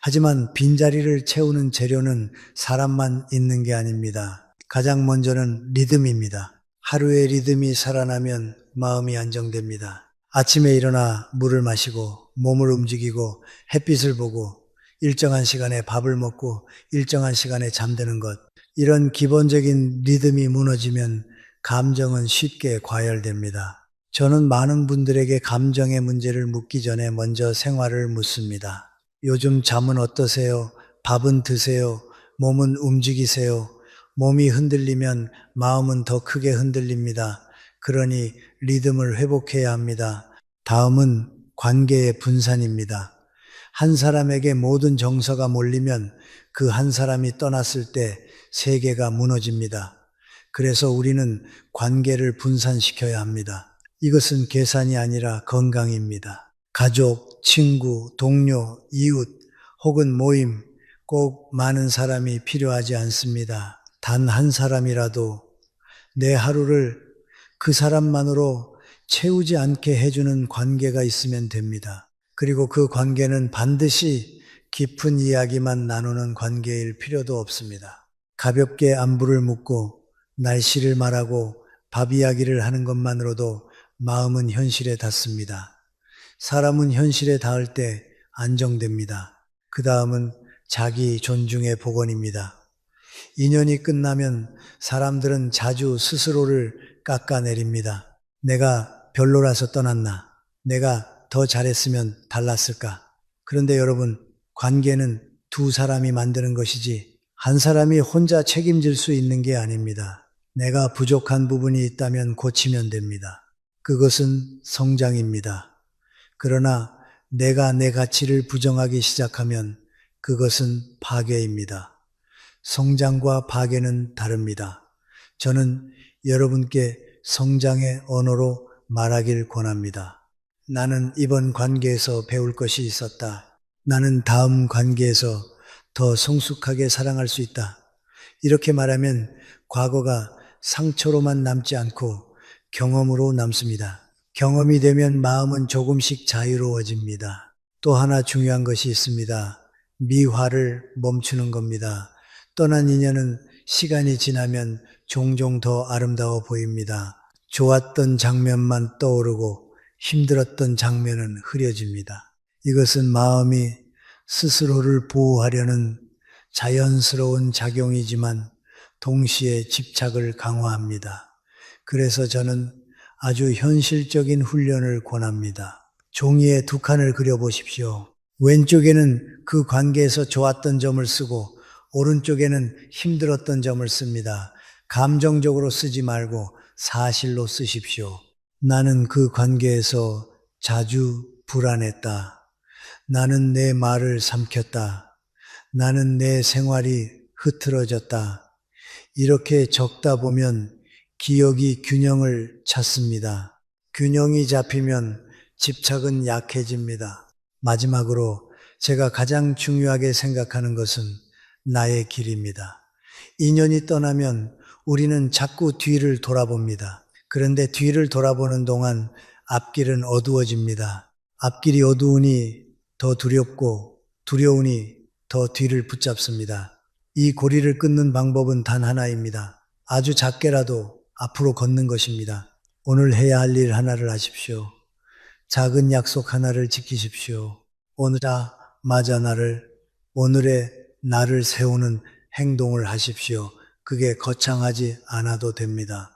Speaker 1: 하지만 빈자리를 채우는 재료는 사람만 있는 게 아닙니다. 가장 먼저는 리듬입니다. 하루의 리듬이 살아나면 마음이 안정됩니다. 아침에 일어나 물을 마시고 몸을 움직이고 햇빛을 보고 일정한 시간에 밥을 먹고 일정한 시간에 잠드는 것. 이런 기본적인 리듬이 무너지면 감정은 쉽게 과열됩니다. 저는 많은 분들에게 감정의 문제를 묻기 전에 먼저 생활을 묻습니다. 요즘 잠은 어떠세요? 밥은 드세요? 몸은 움직이세요? 몸이 흔들리면 마음은 더 크게 흔들립니다. 그러니 리듬을 회복해야 합니다. 다음은 관계의 분산입니다. 한 사람에게 모든 정서가 몰리면 그 한 사람이 떠났을 때 세계가 무너집니다. 그래서 우리는 관계를 분산시켜야 합니다. 이것은 계산이 아니라 건강입니다. 가족, 친구, 동료, 이웃 혹은 모임 꼭 많은 사람이 필요하지 않습니다. 단 한 사람이라도 내 하루를 그 사람만으로 채우지 않게 해주는 관계가 있으면 됩니다. 그리고 그 관계는 반드시 깊은 이야기만 나누는 관계일 필요도 없습니다. 가볍게 안부를 묻고 날씨를 말하고 밥 이야기를 하는 것만으로도 마음은 현실에 닿습니다. 사람은 현실에 닿을 때 안정됩니다. 그 다음은 자기 존중의 복원입니다. 인연이 끝나면 사람들은 자주 스스로를 깎아내립니다. 내가 별로라서 떠났나? 내가 더 잘했으면 달랐을까? 그런데 여러분, 관계는 두 사람이 만드는 것이지 한 사람이 혼자 책임질 수 있는 게 아닙니다. 내가 부족한 부분이 있다면 고치면 됩니다. 그것은 성장입니다. 그러나 내가 내 가치를 부정하기 시작하면 그것은 파괴입니다. 성장과 파괴는 다릅니다. 저는 여러분께 성장의 언어로 말하길 권합니다. 나는 이번 관계에서 배울 것이 있었다. 나는 다음 관계에서 더 성숙하게 사랑할 수 있다. 이렇게 말하면 과거가 상처로만 남지 않고 경험으로 남습니다. 경험이 되면 마음은 조금씩 자유로워집니다. 또 하나 중요한 것이 있습니다. 미화를 멈추는 겁니다. 떠난 인연은 시간이 지나면 종종 더 아름다워 보입니다. 좋았던 장면만 떠오르고 힘들었던 장면은 흐려집니다. 이것은 마음이 스스로를 보호하려는 자연스러운 작용이지만 동시에 집착을 강화합니다. 그래서 저는 아주 현실적인 훈련을 권합니다. 종이에 두 칸을 그려보십시오. 왼쪽에는 그 관계에서 좋았던 점을 쓰고 오른쪽에는 힘들었던 점을 씁니다. 감정적으로 쓰지 말고 사실로 쓰십시오. 나는 그 관계에서 자주 불안했다. 나는 내 말을 삼켰다. 나는 내 생활이 흐트러졌다. 이렇게 적다 보면 기억이 균형을 찾습니다. 균형이 잡히면 집착은 약해집니다. 마지막으로 제가 가장 중요하게 생각하는 것은 나의 길입니다. 인연이 떠나면 우리는 자꾸 뒤를 돌아봅니다. 그런데 뒤를 돌아보는 동안 앞길은 어두워집니다. 앞길이 어두우니 더 두렵고 두려우니 더 뒤를 붙잡습니다. 이 고리를 끊는 방법은 단 하나입니다. 아주 작게라도 앞으로 걷는 것입니다. 오늘 해야 할 일 하나를 하십시오. 작은 약속 하나를 지키십시오. 오늘자마자 오늘의 나를 세우는 행동을 하십시오. 그게 거창하지 않아도 됩니다.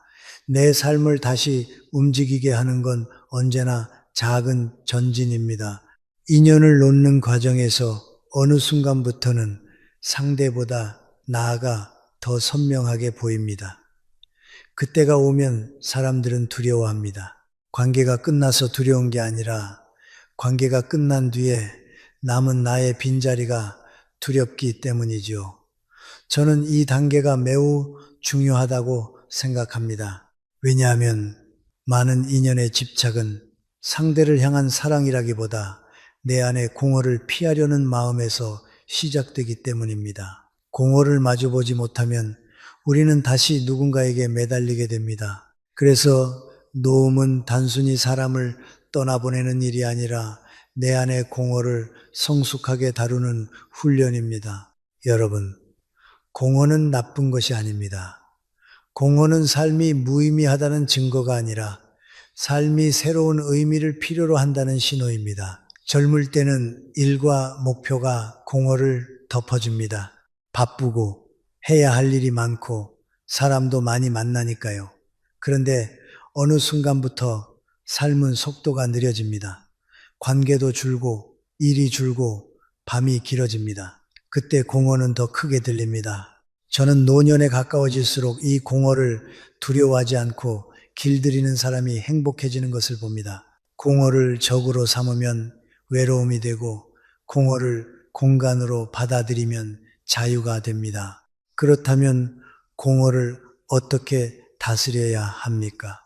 Speaker 1: 내 삶을 다시 움직이게 하는 건 언제나 작은 전진입니다. 인연을 놓는 과정에서 어느 순간부터는 상대보다 나가 더 선명하게 보입니다. 그때가 오면 사람들은 두려워합니다. 관계가 끝나서 두려운 게 아니라 관계가 끝난 뒤에 남은 나의 빈자리가 두렵기 때문이죠. 저는 이 단계가 매우 중요하다고 생각합니다. 왜냐하면 많은 인연의 집착은 상대를 향한 사랑이라기보다 내 안에 공허를 피하려는 마음에서 시작되기 때문입니다. 공허를 마주보지 못하면 우리는 다시 누군가에게 매달리게 됩니다. 그래서 노음은 단순히 사람을 떠나보내는 일이 아니라 내 안의 공허를 성숙하게 다루는 훈련입니다. 여러분, 공허는 나쁜 것이 아닙니다. 공허는 삶이 무의미하다는 증거가 아니라 삶이 새로운 의미를 필요로 한다는 신호입니다. 젊을 때는 일과 목표가 공허를 덮어줍니다. 바쁘고 해야 할 일이 많고 사람도 많이 만나니까요. 그런데 어느 순간부터 삶은 속도가 느려집니다. 관계도 줄고 일이 줄고 밤이 길어집니다. 그때 공허는 더 크게 들립니다. 저는 노년에 가까워질수록 이 공허를 두려워하지 않고 길들이는 사람이 행복해지는 것을 봅니다. 공허를 적으로 삼으면 외로움이 되고 공허를 공간으로 받아들이면 자유가 됩니다. 그렇다면 공허를 어떻게 다스려야 합니까?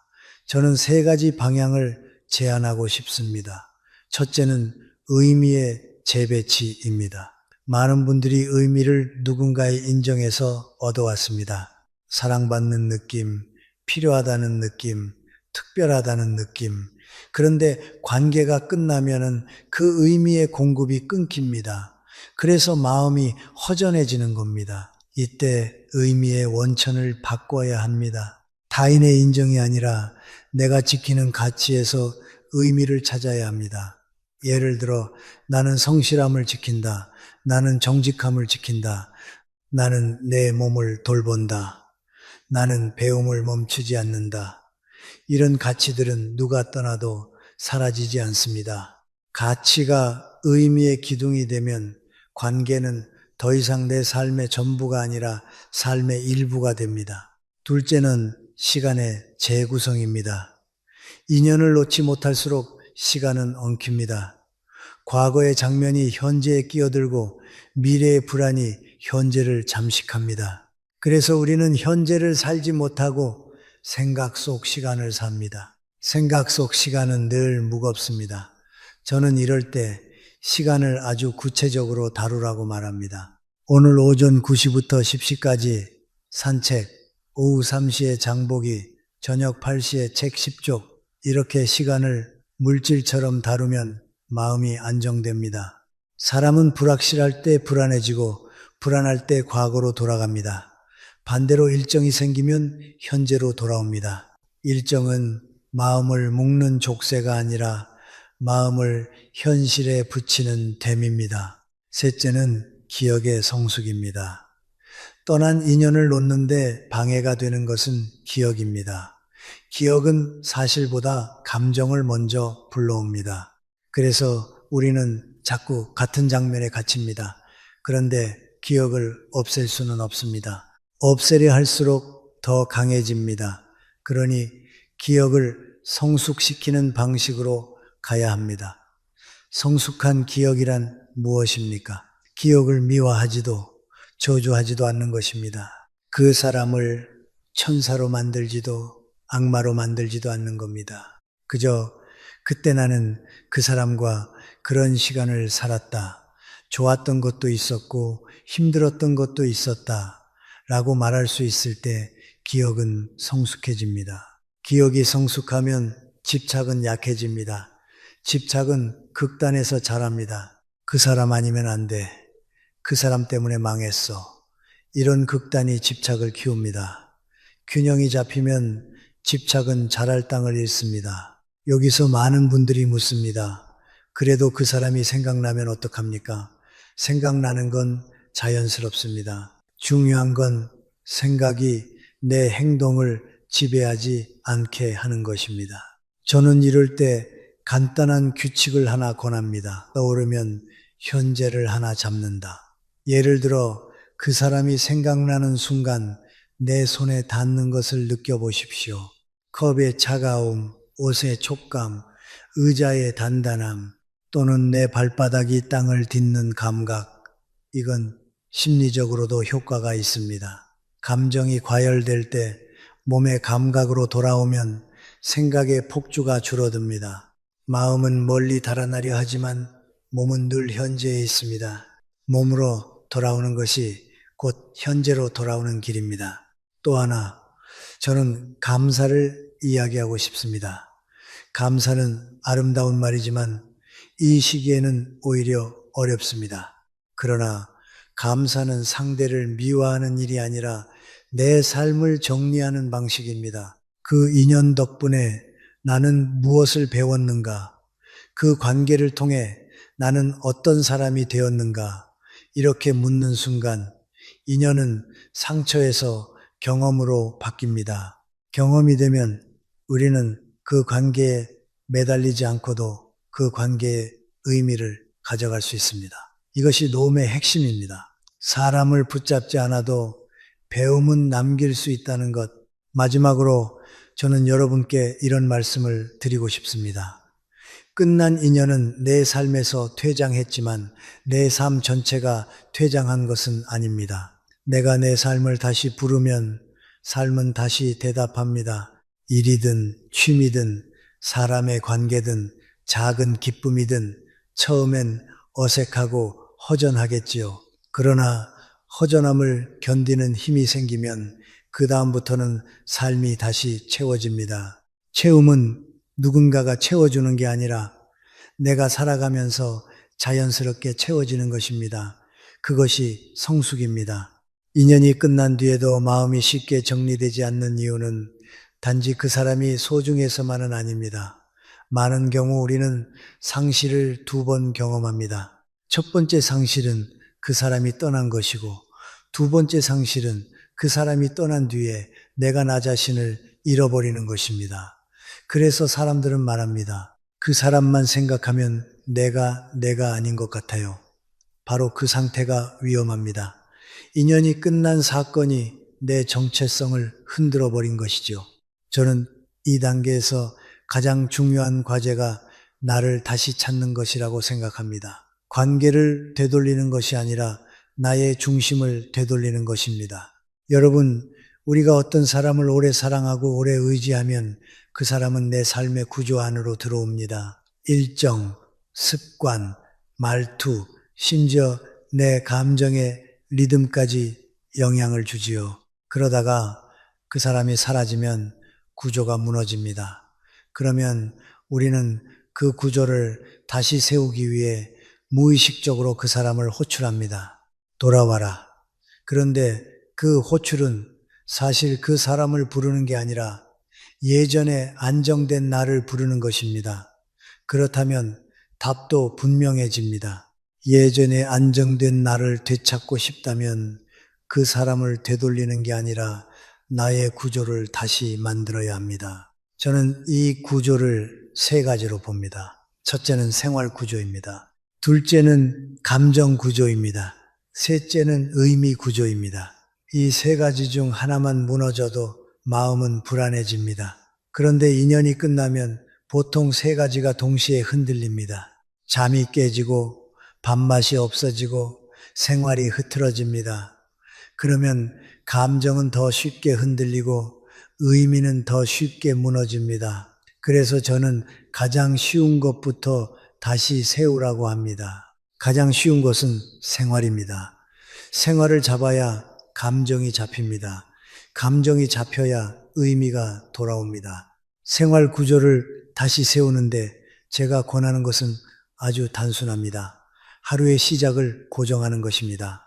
Speaker 1: 저는 세 가지 방향을 제안하고 싶습니다. 첫째는 의미의 재배치입니다. 많은 분들이 의미를 누군가에 인정해서 얻어왔습니다. 사랑받는 느낌, 필요하다는 느낌, 특별하다는 느낌. 그런데 관계가 끝나면은 그 의미의 공급이 끊깁니다. 그래서 마음이 허전해지는 겁니다. 이때 의미의 원천을 바꿔야 합니다. 타인의 인정이 아니라 내가 지키는 가치에서 의미를 찾아야 합니다. 예를 들어 나는 성실함을 지킨다. 나는 정직함을 지킨다. 나는 내 몸을 돌본다. 나는 배움을 멈추지 않는다. 이런 가치들은 누가 떠나도 사라지지 않습니다. 가치가 의미의 기둥이 되면 관계는 더 이상 내 삶의 전부가 아니라 삶의 일부가 됩니다. 둘째는 시간의 재구성입니다. 인연을 놓지 못할수록 시간은 엉킵니다. 과거의 장면이 현재에 끼어들고 미래의 불안이 현재를 잠식합니다. 그래서 우리는 현재를 살지 못하고 생각 속 시간을 삽니다. 생각 속 시간은 늘 무겁습니다. 저는 이럴 때 시간을 아주 구체적으로 다루라고 말합니다. 오늘 오전 9시부터 10시까지 산책, 오후 3시에 장보기, 저녁 8시에 책 10쪽, 이렇게 시간을 물질처럼 다루면 마음이 안정됩니다. 사람은 불확실할 때 불안해지고 불안할 때 과거로 돌아갑니다. 반대로 일정이 생기면 현재로 돌아옵니다. 일정은 마음을 묶는 족쇄가 아니라 마음을 현실에 붙이는 댐입니다. 셋째는 기억의 성숙입니다. 떠난 인연을 놓는데 방해가 되는 것은 기억입니다. 기억은 사실보다 감정을 먼저 불러옵니다. 그래서 우리는 자꾸 같은 장면에 갇힙니다. 그런데 기억을 없앨 수는 없습니다. 없애려 할수록 더 강해집니다. 그러니 기억을 성숙시키는 방식으로 가야 합니다. 성숙한 기억이란 무엇입니까? 기억을 미워하지도 저주하지도 않는 것입니다. 그 사람을 천사로 만들지도 악마로 만들지도 않는 겁니다. 그저 그때 나는 그 사람과 그런 시간을 살았다. 좋았던 것도 있었고 힘들었던 것도 있었다. 라고 말할 수 있을 때 기억은 성숙해집니다. 기억이 성숙하면 집착은 약해집니다. 집착은 극단에서 자랍니다. 그 사람 아니면 안 돼. 그 사람 때문에 망했어. 이런 극단이 집착을 키웁니다. 균형이 잡히면 집착은 자랄 땅을 잃습니다. 여기서 많은 분들이 묻습니다. 그래도 그 사람이 생각나면 어떡합니까? 생각나는 건 자연스럽습니다. 중요한 건 생각이 내 행동을 지배하지 않게 하는 것입니다. 저는 이럴 때 간단한 규칙을 하나 권합니다. 떠오르면 현재를 하나 잡는다. 예를 들어 그 사람이 생각나는 순간 내 손에 닿는 것을 느껴보십시오. 컵의 차가움, 옷의 촉감, 의자의 단단함, 또는 내 발바닥이 땅을 딛는 감각. 이건 심리적으로도 효과가 있습니다. 감정이 과열될 때 몸의 감각으로 돌아오면 생각의 폭주가 줄어듭니다. 마음은 멀리 달아나려 하지만 몸은 늘 현재에 있습니다. 몸으로 돌아오는 것이 곧 현재로 돌아오는 길입니다. 또 하나, 저는 감사를 이야기하고 싶습니다. 감사는 아름다운 말이지만 이 시기에는 오히려 어렵습니다. 그러나 감사는 상대를 미워하는 일이 아니라 내 삶을 정리하는 방식입니다. 그 인연 덕분에 나는 무엇을 배웠는가? 그 관계를 통해 나는 어떤 사람이 되었는가? 이렇게 묻는 순간 인연은 상처에서 경험으로 바뀝니다. 경험이 되면 우리는 그 관계에 매달리지 않고도 그 관계의 의미를 가져갈 수 있습니다. 이것이 노음의 핵심입니다. 사람을 붙잡지 않아도 배움은 남길 수 있다는 것. 마지막으로 저는 여러분께 이런 말씀을 드리고 싶습니다. 끝난 인연은 내 삶에서 퇴장했지만 내 삶 전체가 퇴장한 것은 아닙니다. 내가 내 삶을 다시 부르면 삶은 다시 대답합니다. 일이든 취미든 사람의 관계든 작은 기쁨이든 처음엔 어색하고 허전하겠지요. 그러나 허전함을 견디는 힘이 생기면 그 다음부터는 삶이 다시 채워집니다. 채움은 누군가가 채워주는 게 아니라 내가 살아가면서 자연스럽게 채워지는 것입니다. 그것이 성숙입니다. 인연이 끝난 뒤에도 마음이 쉽게 정리되지 않는 이유는 단지 그 사람이 소중해서만은 아닙니다. 많은 경우 우리는 상실을 두 번 경험합니다. 첫 번째 상실은 그 사람이 떠난 것이고, 두 번째 상실은 그 사람이 떠난 뒤에 내가 나 자신을 잃어버리는 것입니다. 그래서 사람들은 말합니다. 그 사람만 생각하면 내가 아닌 것 같아요. 바로 그 상태가 위험합니다. 인연이 끝난 사건이 내 정체성을 흔들어 버린 것이죠. 저는 이 단계에서 가장 중요한 과제가 나를 다시 찾는 것이라고 생각합니다. 관계를 되돌리는 것이 아니라 나의 중심을 되돌리는 것입니다. 여러분, 우리가 어떤 사람을 오래 사랑하고 오래 의지하면 그 사람은 내 삶의 구조 안으로 들어옵니다. 일정, 습관, 말투, 심지어 내 감정의 리듬까지 영향을 주지요. 그러다가 그 사람이 사라지면 구조가 무너집니다. 그러면 우리는 그 구조를 다시 세우기 위해 무의식적으로 그 사람을 호출합니다. 돌아와라. 그런데 그 호출은 사실 그 사람을 부르는 게 아니라 예전에 안정된 나를 부르는 것입니다. 그렇다면 답도 분명해집니다. 예전에 안정된 나를 되찾고 싶다면 그 사람을 되돌리는 게 아니라 나의 구조를 다시 만들어야 합니다. 저는 이 구조를 세 가지로 봅니다. 첫째는 생활 구조입니다. 둘째는 감정 구조입니다. 셋째는 의미 구조입니다. 이 세 가지 중 하나만 무너져도 마음은 불안해집니다. 그런데 인연이 끝나면 보통 세 가지가 동시에 흔들립니다. 잠이 깨지고 밥맛이 없어지고 생활이 흐트러집니다. 그러면 감정은 더 쉽게 흔들리고 의미는 더 쉽게 무너집니다. 그래서 저는 가장 쉬운 것부터 다시 세우라고 합니다. 가장 쉬운 것은 생활입니다. 생활을 잡아야 감정이 잡힙니다. 감정이 잡혀야 의미가 돌아옵니다. 생활 구조를 다시 세우는데 제가 권하는 것은 아주 단순합니다. 하루의 시작을 고정하는 것입니다.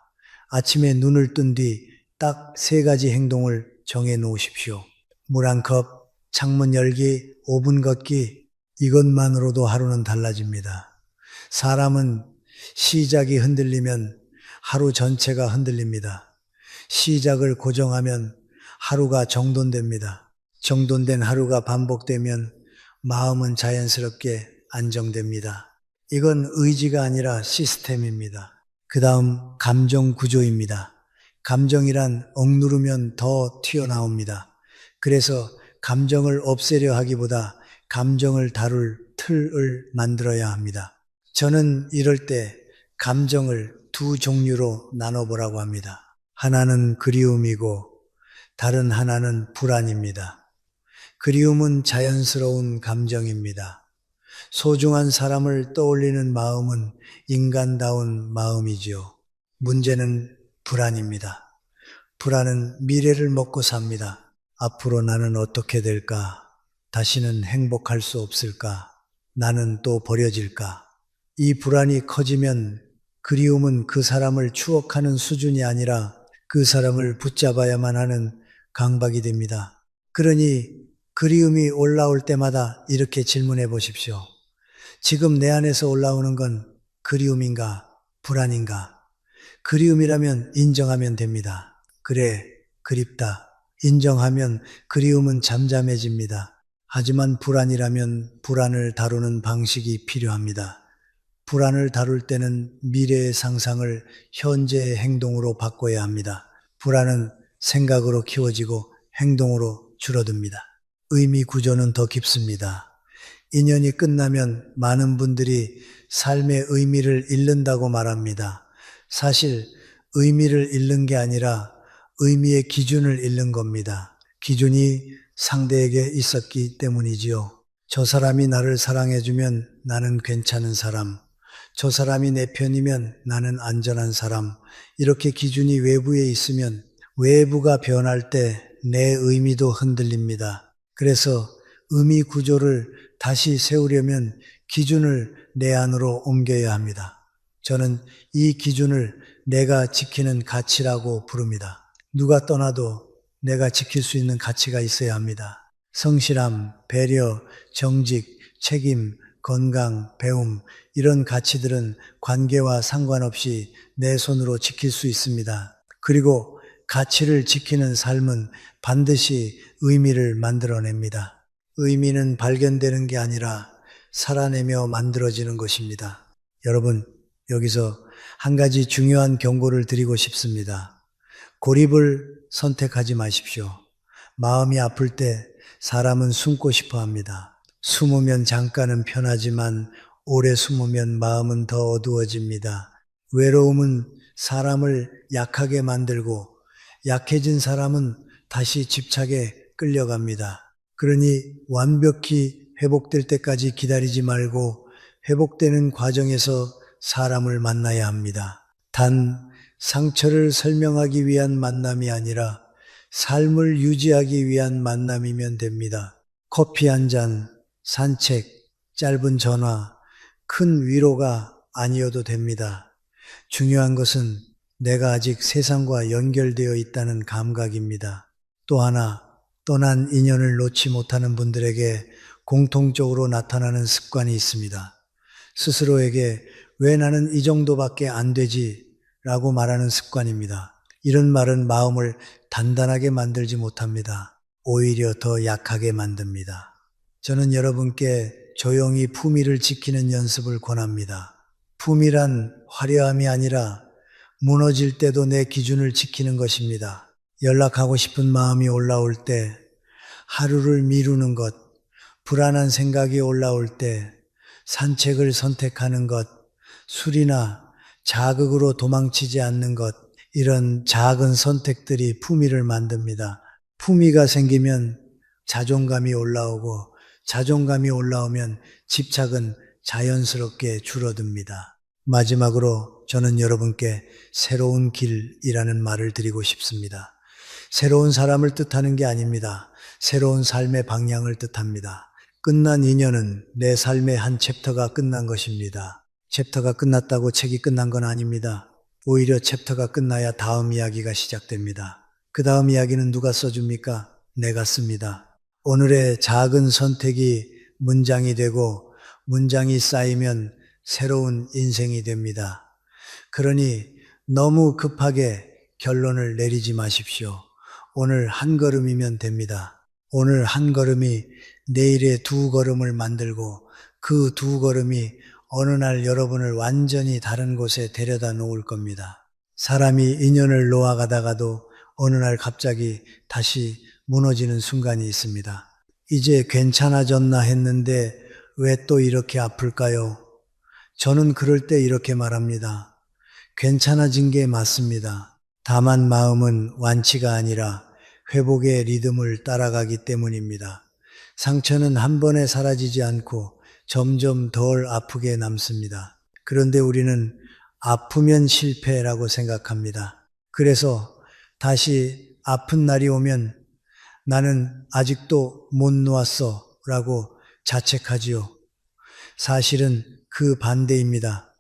Speaker 1: 아침에 눈을 뜬 뒤 딱 세 가지 행동을 정해 놓으십시오. 물 한 컵, 창문 열기, 5분 걷기, 이것만으로도 하루는 달라집니다. 사람은 시작이 흔들리면 하루 전체가 흔들립니다. 시작을 고정하면 하루가 정돈됩니다. 정돈된 하루가 반복되면 마음은 자연스럽게 안정됩니다. 이건 의지가 아니라 시스템입니다. 그 다음 감정 구조입니다. 감정이란 억누르면 더 튀어나옵니다. 그래서 감정을 없애려 하기보다 감정을 다룰 틀을 만들어야 합니다. 저는 이럴 때 감정을 두 종류로 나눠보라고 합니다. 하나는 그리움이고 다른 하나는 불안입니다. 그리움은 자연스러운 감정입니다. 소중한 사람을 떠올리는 마음은 인간다운 마음이지요. 문제는 불안입니다. 불안은 미래를 먹고 삽니다. 앞으로 나는 어떻게 될까? 다시는 행복할 수 없을까? 나는 또 버려질까? 이 불안이 커지면 그리움은 그 사람을 추억하는 수준이 아니라 그 사람을 붙잡아야만 하는 강박이 됩니다. 그러니 그리움이 올라올 때마다 이렇게 질문해 보십시오. 지금 내 안에서 올라오는 건 그리움인가, 불안인가? 그리움이라면 인정하면 됩니다. 그래, 그립다. 인정하면 그리움은 잠잠해집니다. 하지만 불안이라면 불안을 다루는 방식이 필요합니다. 불안을 다룰 때는 미래의 상상을 현재의 행동으로 바꿔야 합니다. 불안은 생각으로 키워지고 행동으로 줄어듭니다. 의미 구조는 더 깊습니다. 인연이 끝나면 많은 분들이 삶의 의미를 잃는다고 말합니다. 사실 의미를 잃는 게 아니라 의미의 기준을 잃는 겁니다. 기준이 상대에게 있었기 때문이지요. 저 사람이 나를 사랑해주면 나는 괜찮은 사람, 저 사람이 내 편이면 나는 안전한 사람, 이렇게 기준이 외부에 있으면 외부가 변할 때 내 의미도 흔들립니다. 그래서 의미 구조를 다시 세우려면 기준을 내 안으로 옮겨야 합니다. 저는 이 기준을 내가 지키는 가치라고 부릅니다. 누가 떠나도 내가 지킬 수 있는 가치가 있어야 합니다. 성실함, 배려, 정직, 책임, 건강, 배움, 이런 가치들은 관계와 상관없이 내 손으로 지킬 수 있습니다. 그리고 가치를 지키는 삶은 반드시 의미를 만들어냅니다. 의미는 발견되는 게 아니라 살아내며 만들어지는 것입니다. 여러분, 여기서 한 가지 중요한 경고를 드리고 싶습니다. 고립을 선택하지 마십시오. 마음이 아플 때 사람은 숨고 싶어 합니다. 숨으면 잠깐은 편하지만 오래 숨으면 마음은 더 어두워집니다. 외로움은 사람을 약하게 만들고 약해진 사람은 다시 집착에 끌려갑니다. 그러니 완벽히 회복될 때까지 기다리지 말고 회복되는 과정에서 사람을 만나야 합니다. 단 상처를 설명하기 위한 만남이 아니라 삶을 유지하기 위한 만남이면 됩니다. 커피 한 잔, 산책, 짧은 전화, 큰 위로가 아니어도 됩니다. 중요한 것은 내가 아직 세상과 연결되어 있다는 감각입니다. 또 하나, 떠난 인연을 놓지 못하는 분들에게 공통적으로 나타나는 습관이 있습니다. 스스로에게 왜 나는 이 정도밖에 안 되지? 라고 말하는 습관입니다. 이런 말은 마음을 단단하게 만들지 못합니다. 오히려 더 약하게 만듭니다. 저는 여러분께 조용히 품위를 지키는 연습을 권합니다. 품위란 화려함이 아니라 무너질 때도 내 기준을 지키는 것입니다. 연락하고 싶은 마음이 올라올 때, 하루를 미루는 것, 불안한 생각이 올라올 때, 산책을 선택하는 것, 술이나 자극으로 도망치지 않는 것, 이런 작은 선택들이 품위를 만듭니다. 품위가 생기면 자존감이 올라오고 자존감이 올라오면 집착은 자연스럽게 줄어듭니다. 마지막으로 저는 여러분께 새로운 길이라는 말을 드리고 싶습니다. 새로운 사람을 뜻하는 게 아닙니다. 새로운 삶의 방향을 뜻합니다. 끝난 인연은 내 삶의 한 챕터가 끝난 것입니다. 챕터가 끝났다고 책이 끝난 건 아닙니다. 오히려 챕터가 끝나야 다음 이야기가 시작됩니다. 그 다음 이야기는 누가 써줍니까? 내가 씁니다. 오늘의 작은 선택이 문장이 되고 문장이 쌓이면 새로운 인생이 됩니다. 그러니 너무 급하게 결론을 내리지 마십시오. 오늘 한 걸음이면 됩니다. 오늘 한 걸음이 내일의 두 걸음을 만들고 그 두 걸음이 어느 날 여러분을 완전히 다른 곳에 데려다 놓을 겁니다. 사람이 인연을 놓아가다가도 어느 날 갑자기 다시 무너지는 순간이 있습니다. 이제 괜찮아졌나 했는데 왜 또 이렇게 아플까요? 저는 그럴 때 이렇게 말합니다. 괜찮아진 게 맞습니다. 다만 마음은 완치가 아니라 회복의 리듬을 따라가기 때문입니다. 상처는 한 번에 사라지지 않고 점점 덜 아프게 남습니다. 그런데 우리는 아프면 실패라고 생각합니다. 그래서 다시 아픈 날이 오면 나는 아직도 못 놓았어 라고 자책하지요. 사실은 그 반대입니다.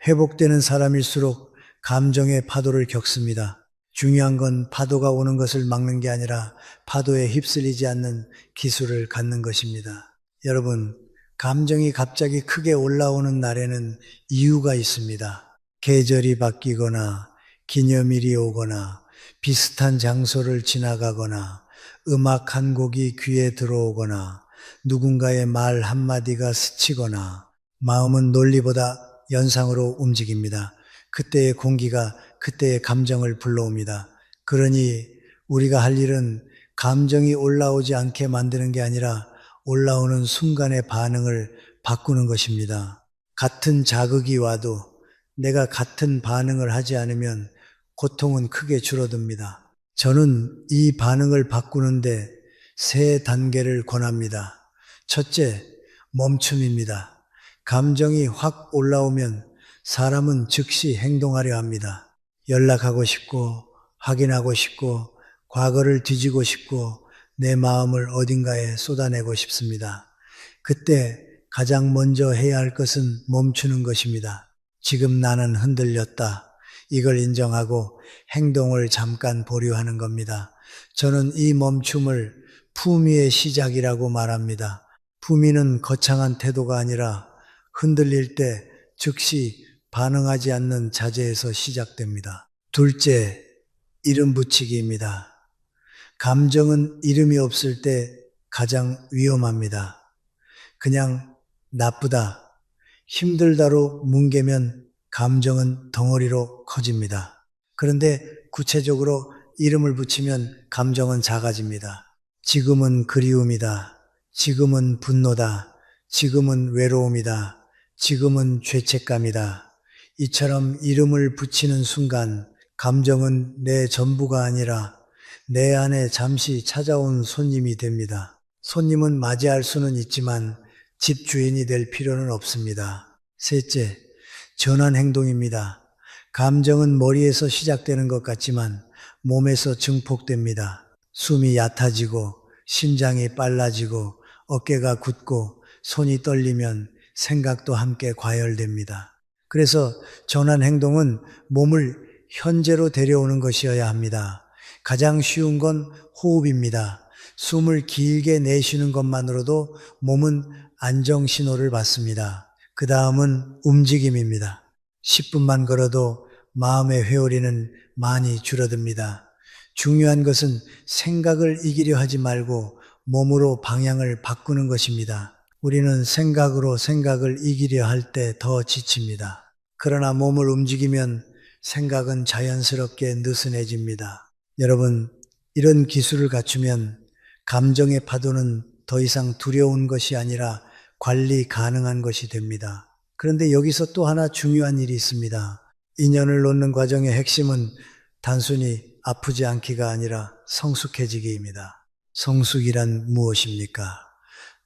Speaker 1: 회복되는 사람일수록 감정의 파도를 겪습니다. 중요한 건 파도가 오는 것을 막는 게 아니라 파도에 휩쓸리지 않는 기술을 갖는 것입니다. 여러분, 감정이 갑자기 크게 올라오는 날에는 이유가 있습니다. 계절이 바뀌거나 기념일이 오거나 비슷한 장소를 지나가거나 음악 한 곡이 귀에 들어오거나 누군가의 말 한마디가 스치거나 마음은 논리보다 연상으로 움직입니다. 그때의 공기가 그때의 감정을 불러옵니다. 그러니 우리가 할 일은 감정이 올라오지 않게 만드는 게 아니라 올라오는 순간의 반응을 바꾸는 것입니다. 같은 자극이 와도 내가 같은 반응을 하지 않으면 고통은 크게 줄어듭니다. 저는 이 반응을 바꾸는데 세 단계를 권합니다. 첫째, 멈춤입니다. 감정이 확 올라오면 사람은 즉시 행동하려 합니다. 연락하고 싶고, 확인하고 싶고, 과거를 뒤지고 싶고 내 마음을 어딘가에 쏟아내고 싶습니다. 그때 가장 먼저 해야 할 것은 멈추는 것입니다. 지금 나는 흔들렸다. 이걸 인정하고 행동을 잠깐 보류하는 겁니다. 저는 이 멈춤을 품위의 시작이라고 말합니다. 품위는 거창한 태도가 아니라 흔들릴 때 즉시 반응하지 않는 자제에서 시작됩니다. 둘째, 이름 붙이기입니다. 감정은 이름이 없을 때 가장 위험합니다. 그냥 나쁘다, 힘들다로 뭉개면 감정은 덩어리로 커집니다. 그런데 구체적으로 이름을 붙이면 감정은 작아집니다. 지금은 그리움이다. 지금은 분노다. 지금은 외로움이다. 지금은 죄책감이다. 이처럼 이름을 붙이는 순간 감정은 내 전부가 아니라 내 안에 잠시 찾아온 손님이 됩니다. 손님은 맞이할 수는 있지만 집 주인이 될 필요는 없습니다. 셋째, 전환 행동입니다. 감정은 머리에서 시작되는 것 같지만 몸에서 증폭됩니다. 숨이 얕아지고 심장이 빨라지고 어깨가 굳고 손이 떨리면 생각도 함께 과열됩니다. 그래서 전환 행동은 몸을 현재로 데려오는 것이어야 합니다. 가장 쉬운 건 호흡입니다. 숨을 길게 내쉬는 것만으로도 몸은 안정 신호를 받습니다. 그 다음은 움직임입니다. 10분만 걸어도 마음의 회오리는 많이 줄어듭니다. 중요한 것은 생각을 이기려 하지 말고 몸으로 방향을 바꾸는 것입니다. 우리는 생각으로 생각을 이기려 할 때 더 지칩니다. 그러나 몸을 움직이면 생각은 자연스럽게 느슨해집니다. 여러분, 이런 기술을 갖추면 감정의 파도는 더 이상 두려운 것이 아니라 관리 가능한 것이 됩니다. 그런데 여기서 또 하나 중요한 일이 있습니다. 인연을 놓는 과정의 핵심은 단순히 아프지 않기가 아니라 성숙해지기입니다. 성숙이란 무엇입니까?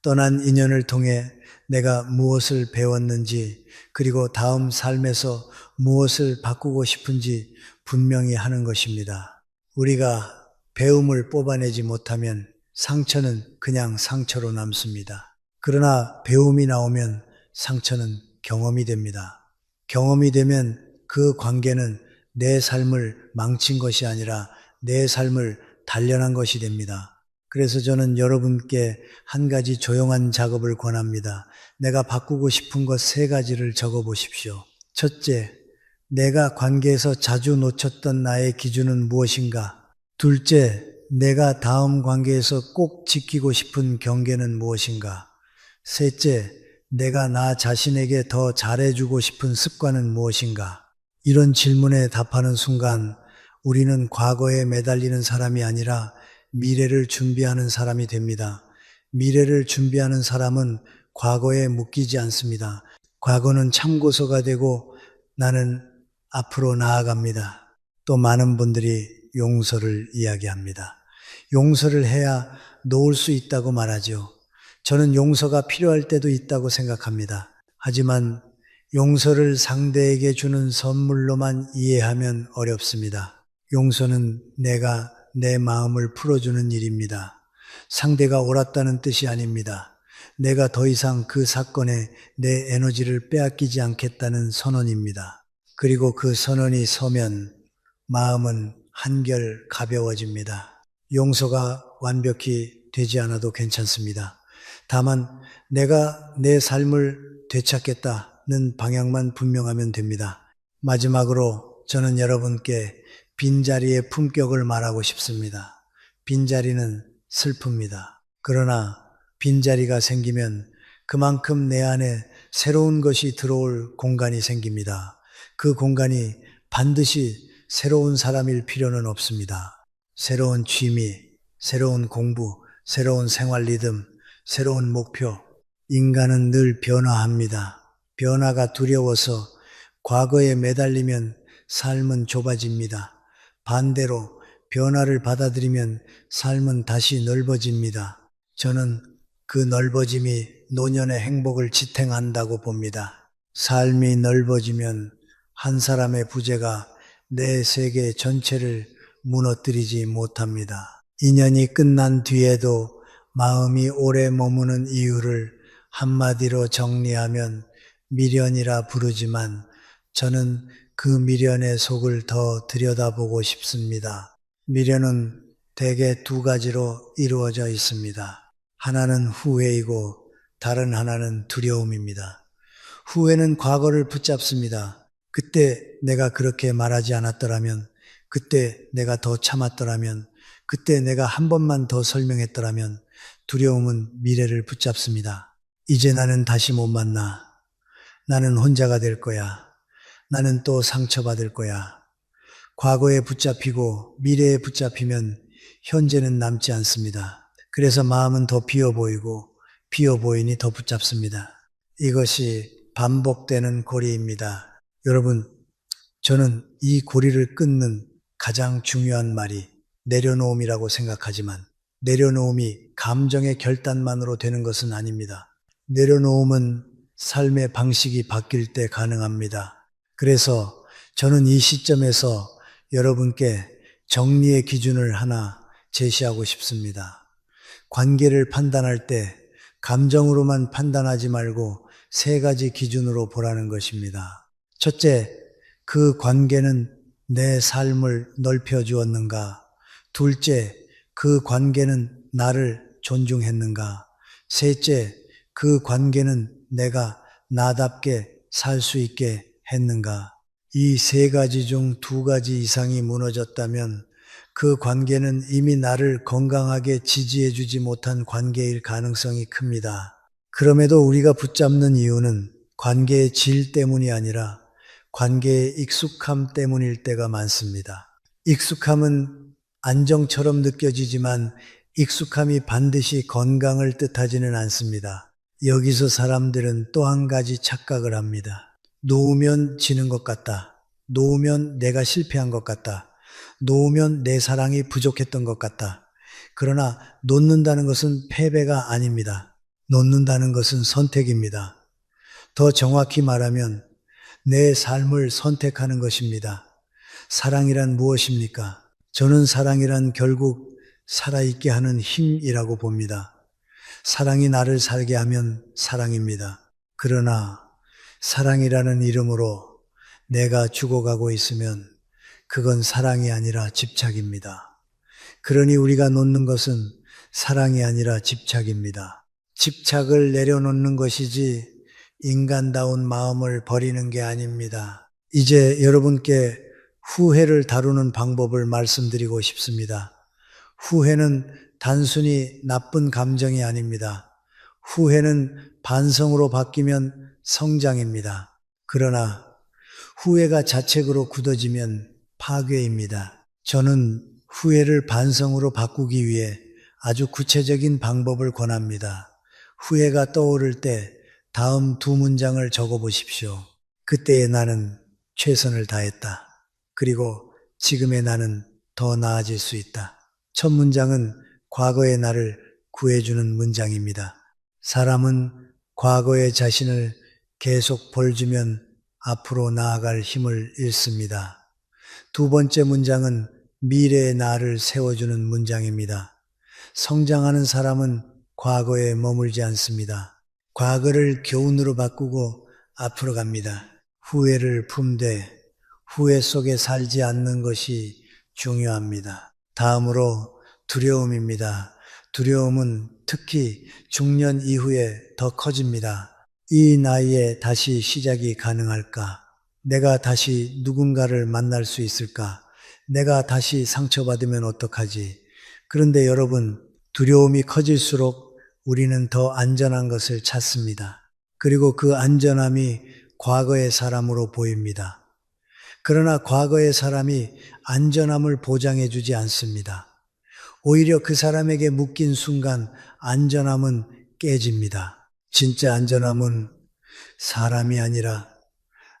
Speaker 1: 떠난 인연을 통해 내가 무엇을 배웠는지, 그리고 다음 삶에서 무엇을 바꾸고 싶은지 분명히 하는 것입니다. 우리가 배움을 뽑아내지 못하면 상처는 그냥 상처로 남습니다. 그러나 배움이 나오면 상처는 경험이 됩니다. 경험이 되면 그 관계는 내 삶을 망친 것이 아니라 내 삶을 단련한 것이 됩니다. 그래서 저는 여러분께 한 가지 조용한 작업을 권합니다. 내가 바꾸고 싶은 것 3가지를 적어 보십시오. 첫째, 내가 관계에서 자주 놓쳤던 나의 기준은 무엇인가? 둘째, 내가 다음 관계에서 꼭 지키고 싶은 경계는 무엇인가? 셋째, 내가 나 자신에게 더 잘해주고 싶은 습관은 무엇인가? 이런 질문에 답하는 순간 우리는 과거에 매달리는 사람이 아니라 미래를 준비하는 사람이 됩니다. 미래를 준비하는 사람은 과거에 묶이지 않습니다. 과거는 참고서가 되고 나는 앞으로 나아갑니다. 또 많은 분들이 용서를 이야기합니다. 용서를 해야 놓을 수 있다고 말하죠. 저는 용서가 필요할 때도 있다고 생각합니다. 하지만 용서를 상대에게 주는 선물로만 이해하면 어렵습니다. 용서는 내가 내 마음을 풀어주는 일입니다. 상대가 옳았다는 뜻이 아닙니다. 내가 더 이상 그 사건에 내 에너지를 빼앗기지 않겠다는 선언입니다. 그리고 그 선언이 서면 마음은 한결 가벼워집니다. 용서가 완벽히 되지 않아도 괜찮습니다. 다만 내가 내 삶을 되찾겠다는 방향만 분명하면 됩니다. 마지막으로 저는 여러분께 빈자리의 품격을 말하고 싶습니다. 빈자리는 슬픕니다. 그러나 빈자리가 생기면 그만큼 내 안에 새로운 것이 들어올 공간이 생깁니다. 그 공간이 반드시 새로운 사람일 필요는 없습니다. 새로운 취미, 새로운 공부, 새로운 생활 리듬, 새로운 목표. 인간은 늘 변화합니다. 변화가 두려워서 과거에 매달리면 삶은 좁아집니다. 반대로 변화를 받아들이면 삶은 다시 넓어집니다. 저는 그 넓어짐이 노년의 행복을 지탱한다고 봅니다. 삶이 넓어지면 한 사람의 부재가 내 세계 전체를 무너뜨리지 못합니다. 인연이 끝난 뒤에도 마음이 오래 머무는 이유를 한마디로 정리하면 미련이라 부르지만 저는 그 미련의 속을 더 들여다보고 싶습니다. 미련은 대개 두 가지로 이루어져 있습니다. 하나는 후회이고 다른 하나는 두려움입니다. 후회는 과거를 붙잡습니다. 그때 내가 그렇게 말하지 않았더라면, 그때 내가 더 참았더라면, 그때 내가 한 번만 더 설명했더라면. 두려움은 미래를 붙잡습니다. 이제 나는 다시 못 만나. 나는 혼자가 될 거야. 나는 또 상처받을 거야. 과거에 붙잡히고 미래에 붙잡히면 현재는 남지 않습니다. 그래서 마음은 더 비어 보이고 비어 보이니 더 붙잡습니다. 이것이 반복되는 고리입니다. 여러분, 저는 이 고리를 끊는 가장 중요한 말이 내려놓음이라고 생각하지만 내려놓음이 감정의 결단만으로 되는 것은 아닙니다. 내려놓음은 삶의 방식이 바뀔 때 가능합니다. 그래서 저는 이 시점에서 여러분께 정리의 기준을 하나 제시하고 싶습니다. 관계를 판단할 때 감정으로만 판단하지 말고 세 가지 기준으로 보라는 것입니다. 첫째, 그 관계는 내 삶을 넓혀 주었는가? 둘째, 그 관계는 나를 존중했는가? 셋째, 그 관계는 내가 나답게 살 수 있게 했는가? 이 세 가지 중 두 가지 이상이 무너졌다면 그 관계는 이미 나를 건강하게 지지해 주지 못한 관계일 가능성이 큽니다. 그럼에도 우리가 붙잡는 이유는 관계의 질 때문이 아니라 관계의 익숙함 때문일 때가 많습니다. 익숙함은 안정처럼 느껴지지만 익숙함이 반드시 건강을 뜻하지는 않습니다. 여기서 사람들은 또 한 가지 착각을 합니다. 놓으면 지는 것 같다. 놓으면 내가 실패한 것 같다. 놓으면 내 사랑이 부족했던 것 같다. 그러나 놓는다는 것은 패배가 아닙니다. 놓는다는 것은 선택입니다. 더 정확히 말하면 내 삶을 선택하는 것입니다. 사랑이란 무엇입니까? 저는 사랑이란 결국 살아있게 하는 힘이라고 봅니다. 사랑이 나를 살게 하면 사랑입니다. 그러나 사랑이라는 이름으로 내가 죽어가고 있으면 그건 사랑이 아니라 집착입니다. 그러니 우리가 놓는 것은 사랑이 아니라 집착입니다. 집착을 내려놓는 것이지 인간다운 마음을 버리는 게 아닙니다. 이제 여러분께 후회를 다루는 방법을 말씀드리고 싶습니다. 후회는 단순히 나쁜 감정이 아닙니다. 후회는 반성으로 바뀌면 성장입니다. 그러나 후회가 자책으로 굳어지면 파괴입니다. 저는 후회를 반성으로 바꾸기 위해 아주 구체적인 방법을 권합니다. 후회가 떠오를 때 다음 두 문장을 적어 보십시오. 그때의 나는 최선을 다했다. 그리고 지금의 나는 더 나아질 수 있다. 첫 문장은 과거의 나를 구해주는 문장입니다. 사람은 과거의 자신을 계속 벌주면 앞으로 나아갈 힘을 잃습니다. 두 번째 문장은 미래의 나를 세워주는 문장입니다. 성장하는 사람은 과거에 머물지 않습니다. 과거를 교훈으로 바꾸고 앞으로 갑니다. 후회를 품되 후회 속에 살지 않는 것이 중요합니다. 다음으로 두려움입니다. 두려움은 특히 중년 이후에 더 커집니다. 이 나이에 다시 시작이 가능할까? 내가 다시 누군가를 만날 수 있을까? 내가 다시 상처받으면 어떡하지? 그런데 여러분, 두려움이 커질수록 우리는 더 안전한 것을 찾습니다. 그리고 그 안전함이 과거의 사람으로 보입니다. 그러나 과거의 사람이 안전함을 보장해 주지 않습니다. 오히려 그 사람에게 묶인 순간 안전함은 깨집니다. 진짜 안전함은 사람이 아니라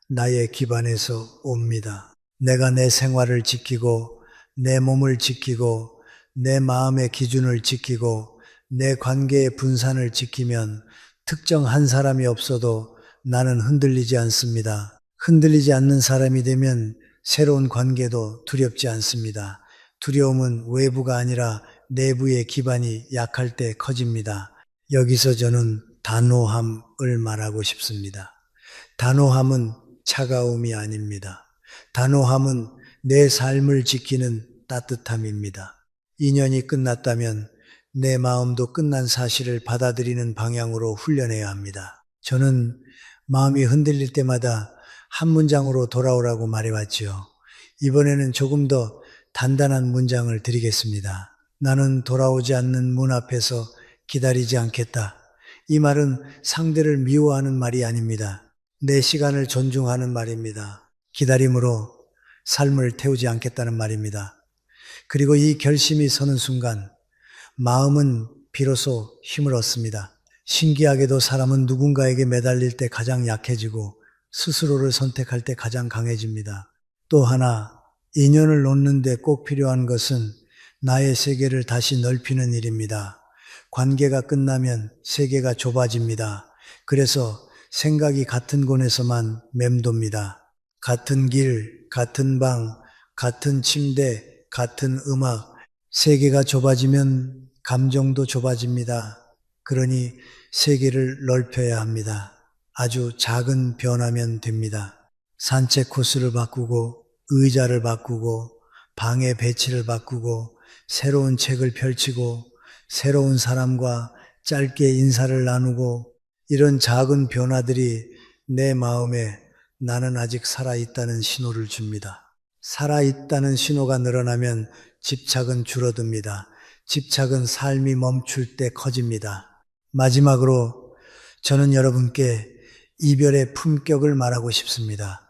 Speaker 1: 나의 기반에서 옵니다. 내가 내 생활을 지키고 내 몸을 지키고 내 마음의 기준을 지키고 내 관계의 분산을 지키면 특정 한 사람이 없어도 나는 흔들리지 않습니다. 흔들리지 않는 사람이 되면 새로운 관계도 두렵지 않습니다. 두려움은 외부가 아니라 내부의 기반이 약할 때 커집니다. 여기서 저는 단호함을 말하고 싶습니다. 단호함은 차가움이 아닙니다. 단호함은 내 삶을 지키는 따뜻함입니다. 인연이 끝났다면 내 마음도 끝난 사실을 받아들이는 방향으로 훈련해야 합니다. 저는 마음이 흔들릴 때마다 한 문장으로 돌아오라고 말해왔지요. 이번에는 조금 더 단단한 문장을 드리겠습니다. 나는 돌아오지 않는 문 앞에서 기다리지 않겠다. 이 말은 상대를 미워하는 말이 아닙니다. 내 시간을 존중하는 말입니다. 기다림으로 삶을 태우지 않겠다는 말입니다. 그리고 이 결심이 서는 순간 마음은 비로소 힘을 얻습니다. 신기하게도 사람은 누군가에게 매달릴 때 가장 약해지고 스스로를 선택할 때 가장 강해집니다. 또 하나, 인연을 놓는데 꼭 필요한 것은 나의 세계를 다시 넓히는 일입니다. 관계가 끝나면 세계가 좁아집니다. 그래서 생각이 같은 곳에서만 맴돕니다. 같은 길, 같은 방, 같은 침대, 같은 음악. 세계가 좁아지면 감정도 좁아집니다. 그러니 세계를 넓혀야 합니다. 아주 작은 변화면 됩니다. 산책 코스를 바꾸고, 의자를 바꾸고, 방의 배치를 바꾸고, 새로운 책을 펼치고, 새로운 사람과 짧게 인사를 나누고, 이런 작은 변화들이 내 마음에 나는 아직 살아있다는 신호를 줍니다. 살아있다는 신호가 늘어나면 집착은 줄어듭니다. 집착은 삶이 멈출 때 커집니다. 마지막으로 저는 여러분께 이별의 품격을 말하고 싶습니다.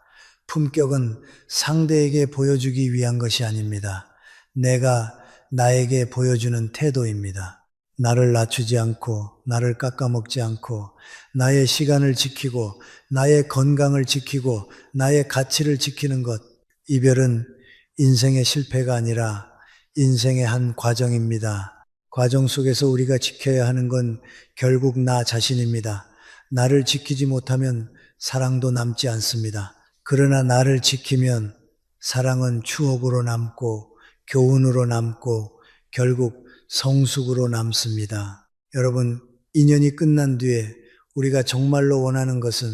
Speaker 1: 품격은 상대에게 보여주기 위한 것이 아닙니다. 내가 나에게 보여주는 태도입니다. 나를 낮추지 않고, 나를 깎아먹지 않고, 나의 시간을 지키고, 나의 건강을 지키고, 나의 가치를 지키는 것. 이별은 인생의 실패가 아니라 인생의 한 과정입니다. 과정 속에서 우리가 지켜야 하는 건 결국 나 자신입니다. 나를 지키지 못하면 사랑도 남지 않습니다. 그러나 나를 지키면 사랑은 추억으로 남고 교훈으로 남고 결국 성숙으로 남습니다. 여러분, 인연이 끝난 뒤에 우리가 정말로 원하는 것은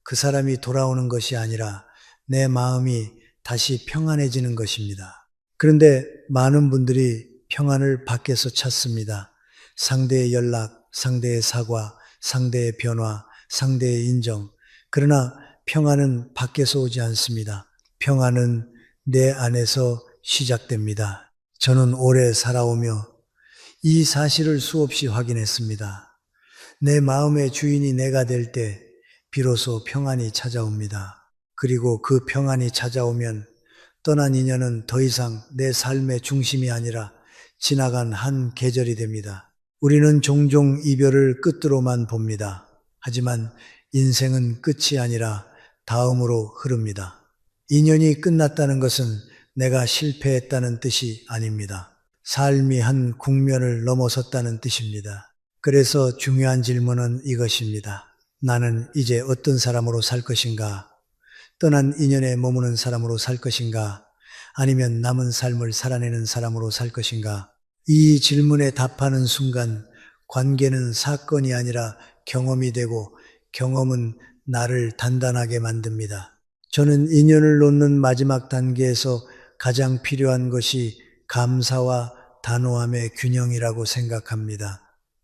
Speaker 1: 그 사람이 돌아오는 것이 아니라 내 마음이 다시 평안해지는 것입니다. 그런데 많은 분들이 평안을 밖에서 찾습니다. 상대의 연락, 상대의 사과, 상대의 변화, 상대의 인정. 그러나 평안은 밖에서 오지 않습니다. 평안은 내 안에서 시작됩니다. 저는 오래 살아오며 이 사실을 수없이 확인했습니다. 내 마음의 주인이 내가 될 때 비로소 평안이 찾아옵니다. 그리고 그 평안이 찾아오면 떠난 인연은 더 이상 내 삶의 중심이 아니라 지나간 한 계절이 됩니다. 우리는 종종 이별을 끝으로만 봅니다. 하지만 인생은 끝이 아니라 다음으로 흐릅니다. 인연이 끝났다는 것은 내가 실패했다는 뜻이 아닙니다. 삶이 한 국면을 넘어섰다는 뜻입니다. 그래서 중요한 질문은 이것입니다. 나는 이제 어떤 사람으로 살 것인가? 떠난 인연에 머무는 사람으로 살 것인가? 아니면 남은 삶을 살아내는 사람으로 살 것인가? 이 질문에 답하는 순간 관계는 사건이 아니라 경험이 되고 경험은 나를 단단하게 만듭니다. 저는 인연을 놓는 마지막 단계에서 가장 필요한 것이 감사와 단호함의 균형이라고 생각합니다.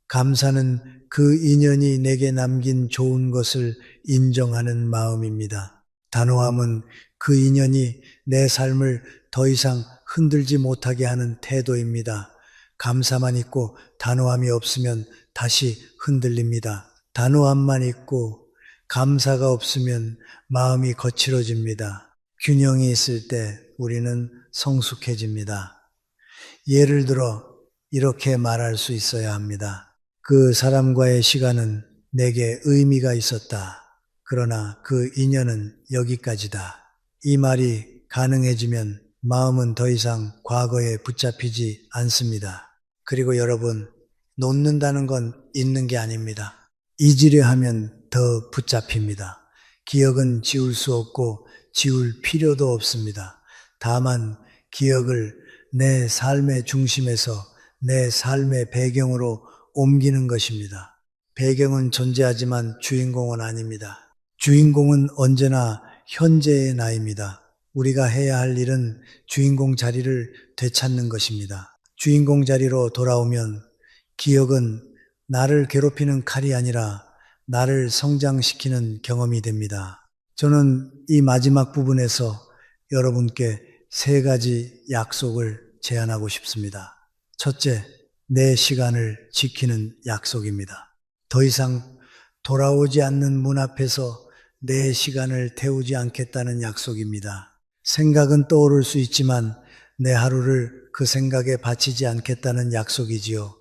Speaker 1: 감사는 그 인연이 내게 남긴 좋은 것을 인정하는 마음입니다. 단호함은 그 인연이 내 삶을 더 이상 흔들지 못하게 하는 태도입니다. 감사만 있고 단호함이 없으면 다시 흔들립니다. 단호함만 있고 감사가 없으면 마음이 거칠어집니다. 균형이 있을 때 우리는 성숙해집니다. 예를 들어 이렇게 말할 수 있어야 합니다. 그 사람과의 시간은 내게 의미가 있었다. 그러나 그 인연은 여기까지다. 이 말이 가능해지면 마음은 더 이상 과거에 붙잡히지 않습니다. 그리고 여러분, 놓는다는 건 잊는 게 아닙니다. 잊으려 하면 더 붙잡힙니다. 기억은 지울 수 없고 지울 필요도 없습니다. 다만 기억을 내 삶의 중심에서 내 삶의 배경으로 옮기는 것입니다. 배경은 존재하지만 주인공은 아닙니다. 주인공은 언제나 현재의 나입니다. 우리가 해야 할 일은 주인공 자리를 되찾는 것입니다. 주인공 자리로 돌아오면 기억은 나를 괴롭히는 칼이 아니라 나를 성장시키는 경험이 됩니다. 저는 이 마지막 부분에서 여러분께 세 가지 약속을 제안하고 싶습니다. 첫째, 내 시간을 지키는 약속입니다. 더 이상 돌아오지 않는 문 앞에서 내 시간을 태우지 않겠다는 약속입니다. 생각은 떠오를 수 있지만 내 하루를 그 생각에 바치지 않겠다는 약속이지요.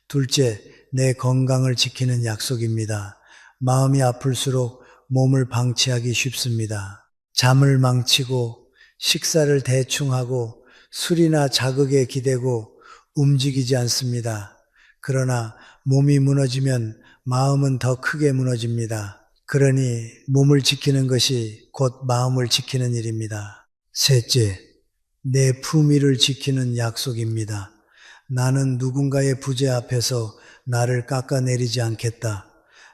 Speaker 1: 둘째, 내 건강을 지키는 약속입니다. 마음이 아플수록 몸을 방치하기 쉽습니다. 잠을 망치고 식사를 대충 하고 술이나 자극에 기대고 움직이지 않습니다. 그러나 몸이 무너지면 마음은 더 크게 무너집니다. 그러니 몸을 지키는 것이 곧 마음을 지키는 일입니다. 셋째, 내 품위를 지키는 약속입니다. 나는 누군가의 부재 앞에서 나를 깎아내리지 않겠다.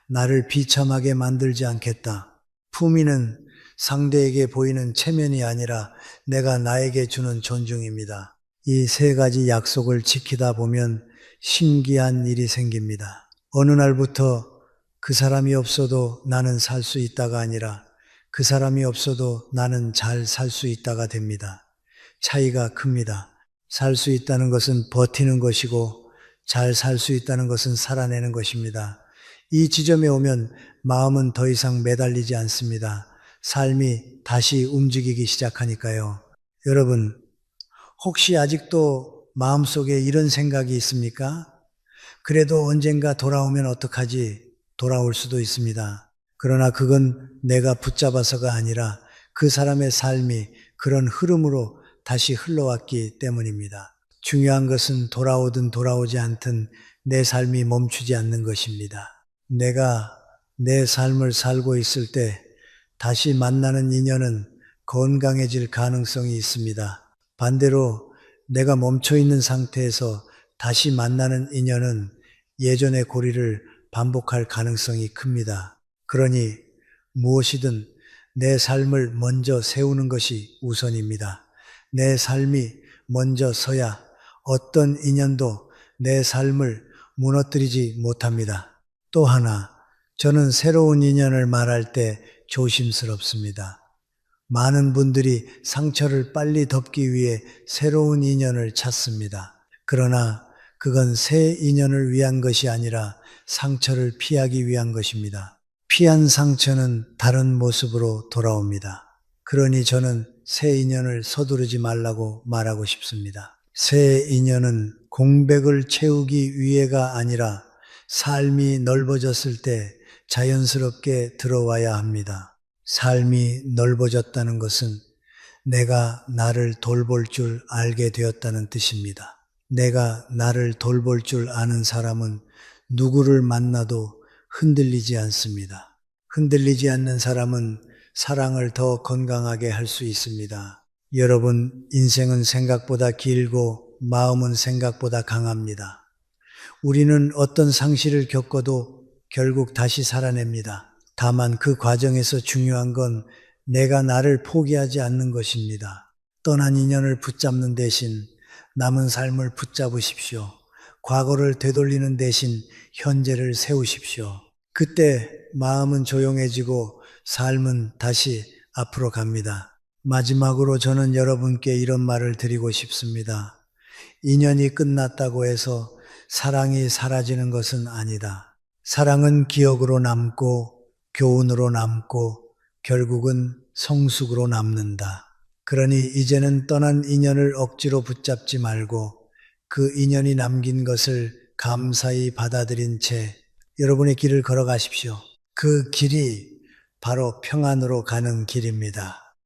Speaker 1: 나를 비참하게 만들지 않겠다. 품위는 상대에게 보이는 체면이 아니라 내가 나에게 주는 존중입니다. 이 세 가지 약속을 지키다 보면 신기한 일이 생깁니다. 어느 날부터 그 사람이 없어도 나는 살 수 있다가 아니라 그 사람이 없어도 나는 잘 살 수 있다가 됩니다. 차이가 큽니다. 살 수 있다는 것은 버티는 것이고 잘 살 수 있다는 것은 살아내는 것입니다. 이 지점에 오면 마음은 더 이상 매달리지 않습니다. 삶이 다시 움직이기 시작하니까요. 여러분, 혹시 아직도 마음속에 이런 생각이 있습니까? 그래도 언젠가 돌아오면 어떡하지? 돌아올 수도 있습니다. 그러나 그건 내가 붙잡아서가 아니라 그 사람의 삶이 그런 흐름으로 다시 흘러왔기 때문입니다. 중요한 것은 돌아오든 돌아오지 않든 내 삶이 멈추지 않는 것입니다. 내가 내 삶을 살고 있을 때 다시 만나는 인연은 건강해질 가능성이 있습니다. 반대로 내가 멈춰 있는 상태에서 다시 만나는 인연은 예전의 고리를 반복할 가능성이 큽니다. 그러니 무엇이든 내 삶을 먼저 세우는 것이 우선입니다. 내 삶이 먼저 서야 어떤 인연도 내 삶을 무너뜨리지 못합니다. 또 하나, 저는 새로운 인연을 말할 때 조심스럽습니다. 많은 분들이 상처를 빨리 덮기 위해 새로운 인연을 찾습니다. 그러나 그건 새 인연을 위한 것이 아니라 상처를 피하기 위한 것입니다. 피한 상처는 다른 모습으로 돌아옵니다. 그러니 저는 새 인연을 서두르지 말라고 말하고 싶습니다. 새 인연은 공백을 채우기 위해가 아니라 삶이 넓어졌을 때 자연스럽게 들어와야 합니다. 삶이 넓어졌다는 것은 내가 나를 돌볼 줄 알게 되었다는 뜻입니다. 내가 나를 돌볼 줄 아는 사람은 누구를 만나도 흔들리지 않습니다. 흔들리지 않는 사람은 사랑을 더 건강하게 할 수 있습니다. 여러분, 인생은 생각보다 길고 마음은 생각보다 강합니다. 우리는 어떤 상실을 겪어도 결국 다시 살아냅니다. 다만 그 과정에서 중요한 건 내가 나를 포기하지 않는 것입니다. 떠난 인연을 붙잡는 대신 남은 삶을 붙잡으십시오. 과거를 되돌리는 대신 현재를 세우십시오. 그때 마음은 조용해지고 삶은 다시 앞으로 갑니다. 마지막으로 저는 여러분께 이런 말을 드리고 싶습니다. 인연이 끝났다고 해서 사랑이 사라지는 것은 아니다. 사랑은 기억으로 남고 교훈으로 남고 결국은 성숙으로 남는다. 그러니 이제는 떠난 인연을 억지로 붙잡지 말고 그 인연이 남긴 것을 감사히 받아들인 채 여러분의 길을 걸어가십시오. 그 길이 바로 평안으로 가는 길입니다.